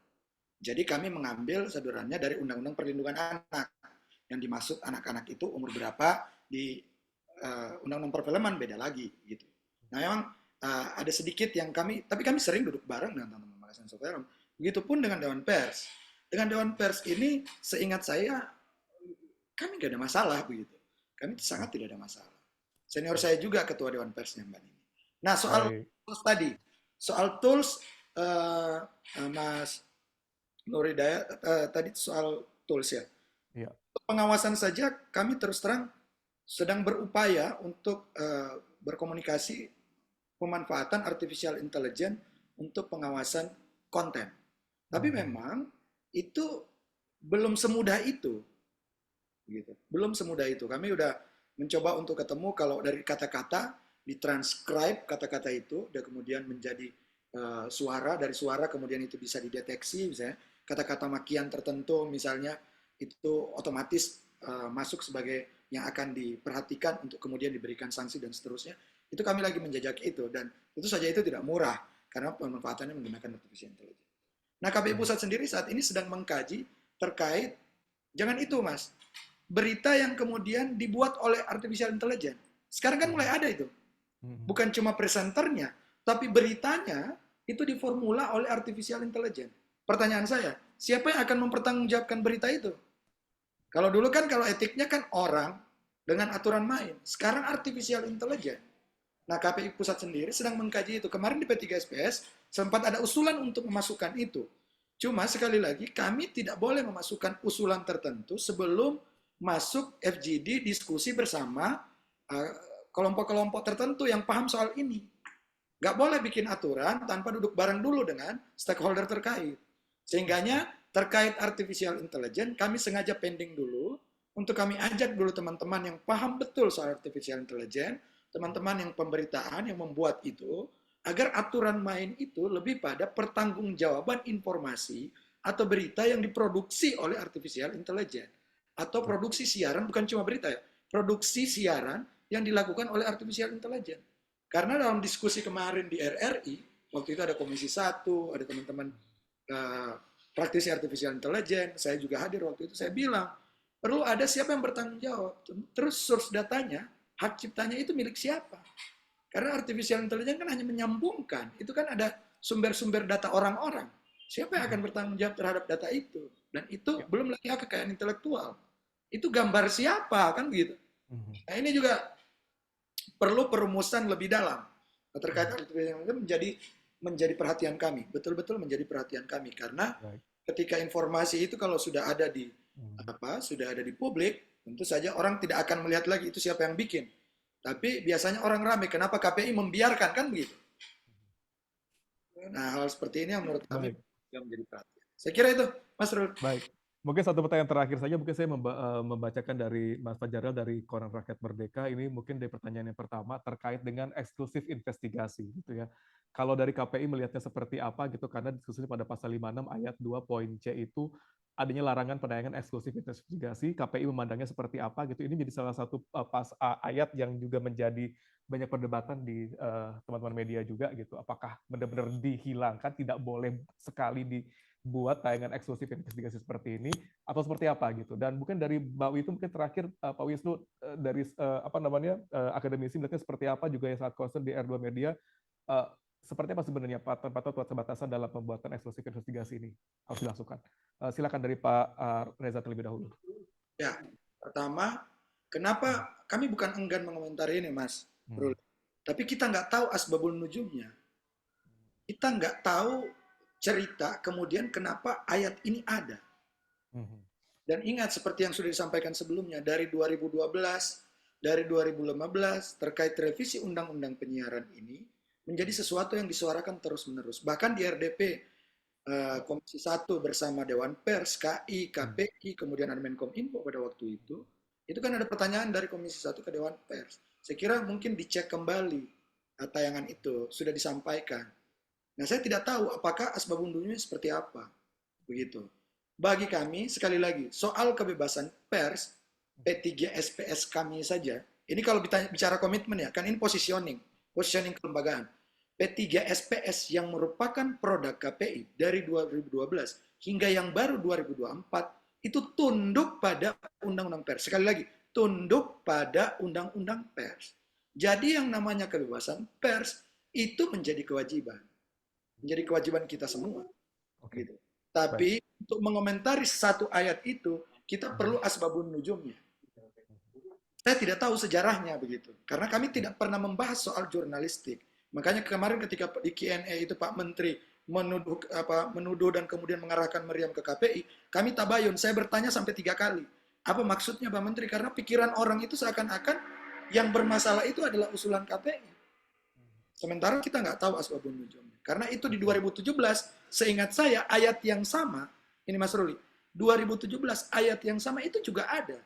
Jadi kami mengambil sadurannya dari Undang-Undang Perlindungan Anak. Yang dimaksud anak-anak itu umur berapa, di Undang-Undang Perfilman beda lagi gitu. Nah memang ada sedikit yang tapi kami sering duduk bareng dengan teman-teman lembaga sensor film. Begitupun dengan Dewan Pers. dengan Dewan Pers ini, seingat saya, kami nggak ada masalah begitu. Kami sangat tidak ada masalah. Senior saya juga ketua Dewan Persnya Mbak Nini. Nah, soal tools tadi, soal tools Mas Nur Hidayat tadi soal tools ya. Iya. Pengawasan saja kami terus terang sedang berupaya untuk berkomunikasi pemanfaatan artificial intelligence untuk pengawasan konten. Tapi memang itu belum semudah itu. Gitu. Belum semudah itu. Kami udah mencoba untuk ketemu kalau dari kata-kata ditranscribe kata-kata itu dan kemudian menjadi suara, dari suara kemudian itu bisa dideteksi misalnya kata-kata makian tertentu misalnya itu otomatis masuk sebagai yang akan diperhatikan untuk kemudian diberikan sanksi dan seterusnya. Itu kami lagi menjajaki itu dan tentu saja itu tidak murah karena pemanfaatannya menggunakan artificial intelligence. Nah, KPI Pusat sendiri saat ini sedang mengkaji terkait jangan itu Mas, berita yang kemudian dibuat oleh artificial intelligence. Sekarang kan mulai ada itu. Bukan cuma presenternya, tapi beritanya itu diformula oleh artificial intelligence. Pertanyaan saya, siapa yang akan mempertanggungjawabkan berita itu? Kalau dulu kan kalau etiknya kan orang dengan aturan main. Sekarang artificial intelligence. Nah, KPI Pusat sendiri sedang mengkaji itu. Kemarin di P3SPS sempat ada usulan untuk memasukkan itu. Cuma sekali lagi kami tidak boleh memasukkan usulan tertentu sebelum masuk FGD diskusi bersama kelompok-kelompok tertentu yang paham soal ini. Nggak boleh bikin aturan tanpa duduk bareng dulu dengan stakeholder terkait. Sehingganya terkait artificial intelligence, kami sengaja pending dulu untuk kami ajak dulu teman-teman yang paham betul soal artificial intelligence, teman-teman yang pemberitaan yang membuat itu, agar aturan main itu lebih pada pertanggungjawaban informasi atau berita yang diproduksi oleh artificial intelligence. Atau produksi siaran, bukan cuma berita ya, produksi siaran yang dilakukan oleh artificial intelligence. Karena dalam diskusi kemarin di RRI, waktu itu ada Komisi 1, ada teman-teman praktisi artificial intelligence, saya juga hadir waktu itu, saya bilang, perlu ada siapa yang bertanggung jawab. Terus source datanya, hak ciptanya itu milik siapa? Karena artificial intelligence kan hanya menyambungkan, itu kan ada sumber-sumber data orang-orang. Siapa yang akan bertanggung jawab terhadap data itu? Dan itu belum lagi hak kekayaan intelektual. Itu gambar siapa, kan begitu. Nah, ini juga perlu perumusan lebih dalam terkait artificial intelligence menjadi perhatian kami, betul-betul menjadi perhatian kami karena ketika informasi itu kalau sudah ada di sudah ada di publik, tentu saja orang tidak akan melihat lagi itu siapa yang bikin. Tapi biasanya orang ramai, kenapa KPI membiarkan, kan begitu. Nah, hal seperti ini yang menurut kami yang menjadi perhatian. Saya kira itu, Mas Rul. Baik. Mungkin satu pertanyaan terakhir saja, mungkin saya membacakan dari Mas Fajarel dari Koran Rakyat Merdeka. Ini mungkin dari pertanyaan yang pertama terkait dengan eksklusif investigasi, gitu ya. Kalau dari KPI melihatnya seperti apa gitu, karena diskusi pada pasal 56 ayat 2 poin C itu adanya larangan penayangan eksklusif investigasi, KPI memandangnya seperti apa gitu. Ini jadi salah satu ayat yang juga menjadi banyak perdebatan di teman-teman media juga gitu. Apakah benar-benar dihilangkan, tidak boleh sekali dibuat tayangan eksklusif investigasi seperti ini, atau seperti apa gitu. Dan mungkin dari Mbak Wi itu mungkin terakhir Pak Wisnu dari akademisi melihatnya seperti apa juga yang sangat concern di R2 Media. Seperti apa sebenarnya batasan dalam pembuatan eksklusif investigasi ini harus dilakukan? Silakan dari Pak Reza terlebih dahulu. Ya, pertama, kenapa kami bukan enggan mengomentari ini, Mas Rul. Tapi kita nggak tahu asbabul nuzulnya. Kita nggak tahu cerita kemudian kenapa ayat ini ada. Dan ingat seperti yang sudah disampaikan sebelumnya, dari 2012, dari 2015 terkait revisi Undang-Undang Penyiaran ini menjadi sesuatu yang disuarakan terus-menerus. Bahkan di RDP Komisi 1 bersama Dewan Pers, KI, KPI, kemudian ada Menkominfo pada waktu itu kan ada pertanyaan dari Komisi 1 ke Dewan Pers. Saya kira mungkin dicek kembali tayangan itu, sudah disampaikan. Nah, saya tidak tahu apakah asbabun nuzulnya seperti apa. Begitu. Bagi kami, sekali lagi, soal kebebasan pers, P3 SPS kami saja, ini kalau bicara komitmen ya, kan ini positioning kelembagaan. P3 SPS yang merupakan produk KPI dari 2012 hingga yang baru 2024 itu tunduk pada Undang-Undang Pers. Sekali lagi, tunduk pada Undang-Undang Pers. Jadi yang namanya kebebasan pers itu menjadi kewajiban. Menjadi kewajiban kita semua. Gitu. Tapi untuk mengomentari satu ayat itu, kita perlu asbabun nujumnya. Saya tidak tahu sejarahnya begitu, karena kami tidak pernah membahas soal jurnalistik. Makanya kemarin ketika di Q&A itu Pak Menteri menuduh dan kemudian mengarahkan Meriam ke KPI, kami tabayun, saya bertanya sampai 3 kali. Apa maksudnya Pak Menteri? Karena pikiran orang itu seakan-akan yang bermasalah itu adalah usulan KPI. Sementara kita nggak tahu asbabun nuzulnya. Karena itu di 2017, seingat saya ayat yang sama, ini Mas Ruli, 2017 ayat yang sama itu juga ada.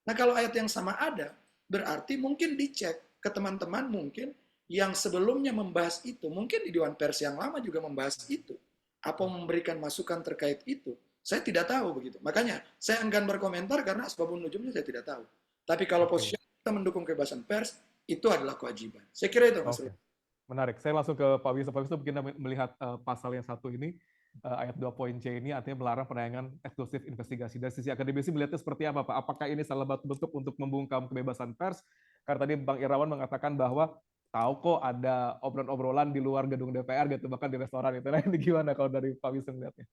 Nah kalau ayat yang sama ada, berarti mungkin dicek ke teman-teman mungkin yang sebelumnya membahas itu, mungkin di Dewan Pers yang lama juga membahas itu. Apa memberikan masukan terkait itu? Saya tidak tahu begitu. Makanya saya enggan berkomentar karena asbabun nuzulnya saya tidak tahu. Tapi kalau posisi kita mendukung kebebasan pers, itu adalah kewajiban. Saya kira itu Mas Ruli. Menarik. Saya langsung ke Pak Wisnu. Pak Wisnu mungkin melihat pasal yang satu ini, ayat 2.c ini artinya melarang penayangan eksklusif investigasi. Dari sisi akademisi melihatnya seperti apa, Pak? Apakah ini salah satu bentuk untuk membungkam kebebasan pers? Karena tadi Bang Irawan mengatakan bahwa tahu kok ada obrolan-obrolan di luar gedung DPR gitu, bahkan di restoran itu. Nah, ini gimana kalau dari Pak Wisnu melihatnya?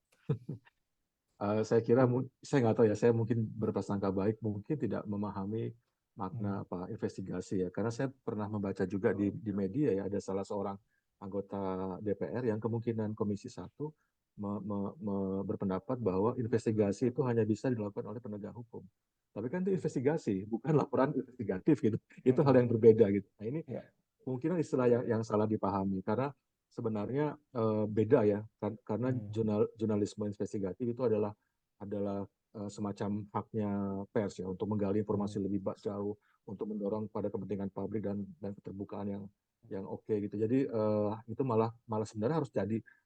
Saya kira, saya nggak tahu ya, saya mungkin berprasangka baik, mungkin tidak memahami makna apa investigasi ya, karena saya pernah membaca juga di media ya, ada salah seorang anggota DPR yang kemungkinan Komisi 1 berpendapat bahwa investigasi itu hanya bisa dilakukan oleh penegak hukum. Tapi kan itu investigasi, bukan laporan investigatif gitu. Itu hal yang berbeda gitu. Nah ini kemungkinan istilah yang salah dipahami, karena sebenarnya beda ya, karena jurnalisme investigatif itu adalah semacam haknya pers ya untuk menggali informasi lebih jauh, untuk mendorong pada kepentingan publik dan keterbukaan yang oke gitu. Jadi itu malah sebenarnya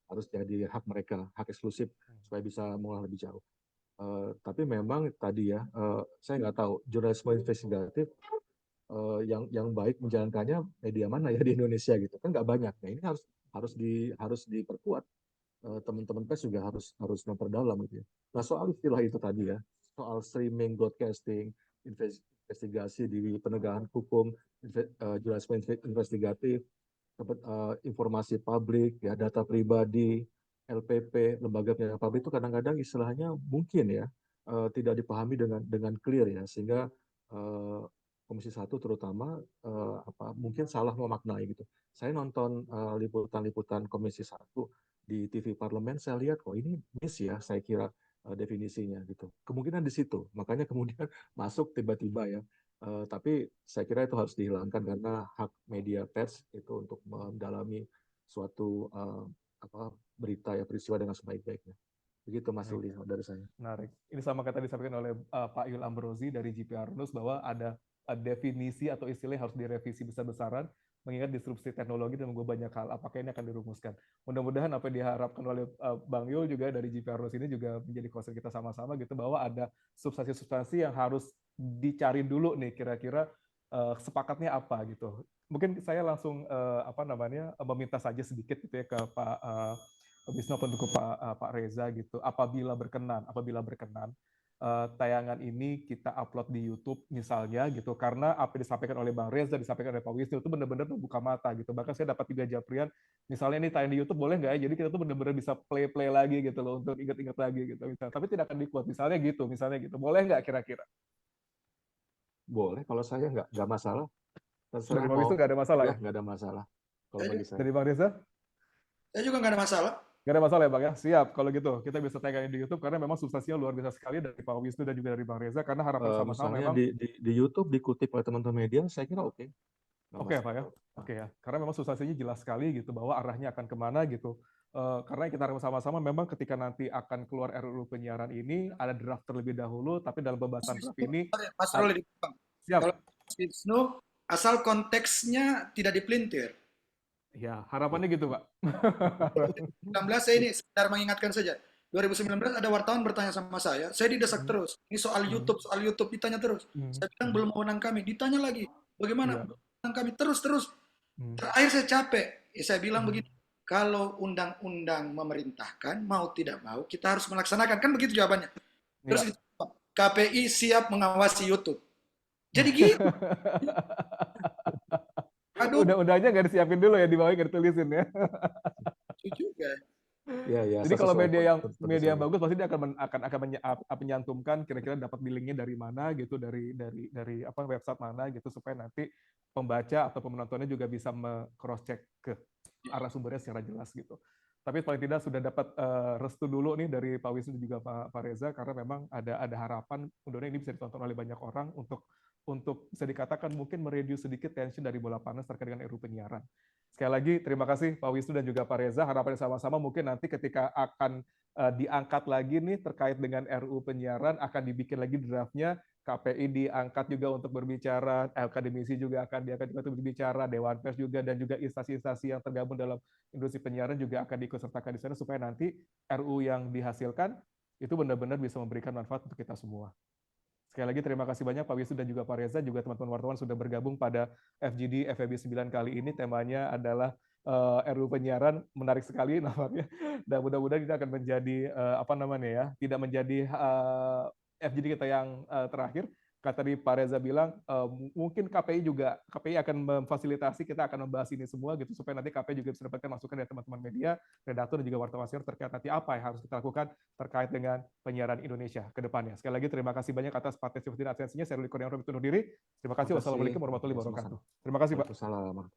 harus jadi hak mereka, hak eksklusif supaya bisa mengolah lebih jauh. Tapi memang tadi ya, saya nggak tahu jurnalisme investigatif yang baik menjalankannya media mana ya di Indonesia gitu kan, nggak banyak. Nah ini harus diperkuat. Teman-teman pers juga harus memperdalam gitu ya. Nah soal istilah itu tadi ya, soal streaming, broadcasting, investigasi di penegakan hukum, jurnalisme investigatif, informasi publik, ya data pribadi, LPP, lembaga penyiaran publik itu kadang-kadang istilahnya mungkin ya tidak dipahami dengan clear ya, sehingga Komisi 1 terutama mungkin salah memaknai gitu. Saya nonton liputan-liputan Komisi 1 di TV Parlemen, saya lihat kok ini miss ya, saya kira definisinya gitu. Kemungkinan di situ, makanya kemudian masuk tiba-tiba ya. Tapi saya kira itu harus dihilangkan karena hak media pers itu untuk mendalami suatu berita ya, peristiwa dengan sebaik-baiknya. Begitu Mas Uli dari saya. Menarik. Ini sama kata disampaikan oleh Pak Yul Ambrozi dari GPR News bahwa ada definisi atau istilah yang harus direvisi besar-besaran mengingat disrupsi teknologi dan mengubah banyak hal. Apakah ini akan dirumuskan? Mudah-mudahan apa yang diharapkan oleh Bang Yul juga dari GPR News ini juga menjadi concern kita sama-sama gitu, bahwa ada substansi-substansi yang harus dicari dulu nih kira-kira sepakatnya apa gitu. Mungkin saya langsung meminta saja sedikit gitu ya ke Pak Wisnu untuk Pak Reza gitu. Apabila berkenan tayangan ini kita upload di YouTube misalnya gitu, karena apa yang disampaikan oleh Bang Reza, disampaikan oleh Pak Wisnu itu benar-benar membuka mata gitu. Bahkan saya dapat juga japrian, misalnya ini tayang di YouTube boleh nggak ya? Jadi kita tuh benar-benar bisa play lagi gitu loh untuk ingat-ingat lagi gitu. Misalnya. Tapi tidak akan di-quote misalnya gitu. Boleh nggak kira-kira? Boleh, kalau saya nggak masalah. Dari Bang Wisnu nggak ada masalah ya? Nggak ada masalah. Kalau bagi saya. Dari Bang Reza? Saya juga nggak ada masalah. Nggak ada masalah ya Bang ya? Siap, kalau gitu kita bisa tayangin di YouTube karena memang substansinya luar biasa sekali dari Pak Wisnu dan juga dari Bang Reza, karena harapan sama-sama memang di YouTube dikutip oleh teman-teman media, saya kira oke. Oke Pak ya, oke ya, karena memang substansinya jelas sekali gitu bahwa arahnya akan kemana gitu. Karena kita harus sama-sama memang ketika nanti akan keluar RUU penyiaran ini ada draft terlebih dahulu, tapi dalam pembahasan draft ini Mas Ruli, siap. Kalau Wisnu asal konteksnya tidak dipelintir. Ya, harapannya gitu, Pak. 2019 saya ini sekedar mengingatkan saja. 2019 ada wartawan bertanya sama saya didesak terus. Ini soal YouTube ditanya terus. Saya bilang belum wewenang kami, ditanya lagi. Bagaimana wewenang kami terus. Terakhir saya capek. Saya bilang begini, kalau undang-undang memerintahkan, mau tidak mau, kita harus melaksanakan. Kan begitu jawabannya. Terus KPI siap mengawasi YouTube. Jadi gitu. Undang-undangnya nggak disiapin dulu ya, di bawahnya nggak ditulisin ya. Itu juga. Ya, Jadi saya kalau sesuai media yang tentu bagus pasti dia akan menyantumkan kira-kira dapat linknya dari mana gitu, dari apa website mana gitu, supaya nanti pembaca atau penontonnya juga bisa cross check ke arah sumbernya secara jelas gitu. Tapi paling tidak sudah dapat restu dulu nih dari Pak Wisnu dan juga Pak Reza, karena memang ada harapan mudah-mudahan ini bisa ditonton oleh banyak orang untuk bisa dikatakan mungkin mereduce sedikit tension dari bola panas terkait dengan RUU penyiaran. Sekali lagi terima kasih Pak Wisnu dan juga Pak Reza. Harapannya sama-sama mungkin nanti ketika akan diangkat lagi nih terkait dengan RUU penyiaran, akan dibikin lagi draftnya, KPI diangkat juga untuk berbicara, akademisi juga akan diangkat juga untuk berbicara, Dewan Pers juga, dan juga instansi-instansi yang tergabung dalam industri penyiaran juga akan diikut sertakan di sana, supaya nanti RUU yang dihasilkan itu benar-benar bisa memberikan manfaat untuk kita semua. Sekali lagi terima kasih banyak Pak Wisnu dan juga Pak Reza, juga teman-teman wartawan sudah bergabung pada FGD FEB 9 kali ini. Temanya adalah RUU penyiaran, menarik sekali namanya, dan mudah-mudahan ini akan menjadi tidak menjadi FGD kita yang terakhir. Kata tadi Pak Reza bilang mungkin KPI akan memfasilitasi, kita akan membahas ini semua gitu, supaya nanti KPI juga bisa dapatkan masukan dari teman-teman media, redaktur dan juga wartawan senior terkait nanti apa yang harus kita lakukan terkait dengan penyiaran Indonesia ke depannya. Sekali lagi terima kasih banyak atas partisipasi dan atensinya. Saya Ruli Kurniawan pamit undur diri. Terima kasih. Wassalamualaikum warahmatullahi wabarakatuh. Terima kasih Pak.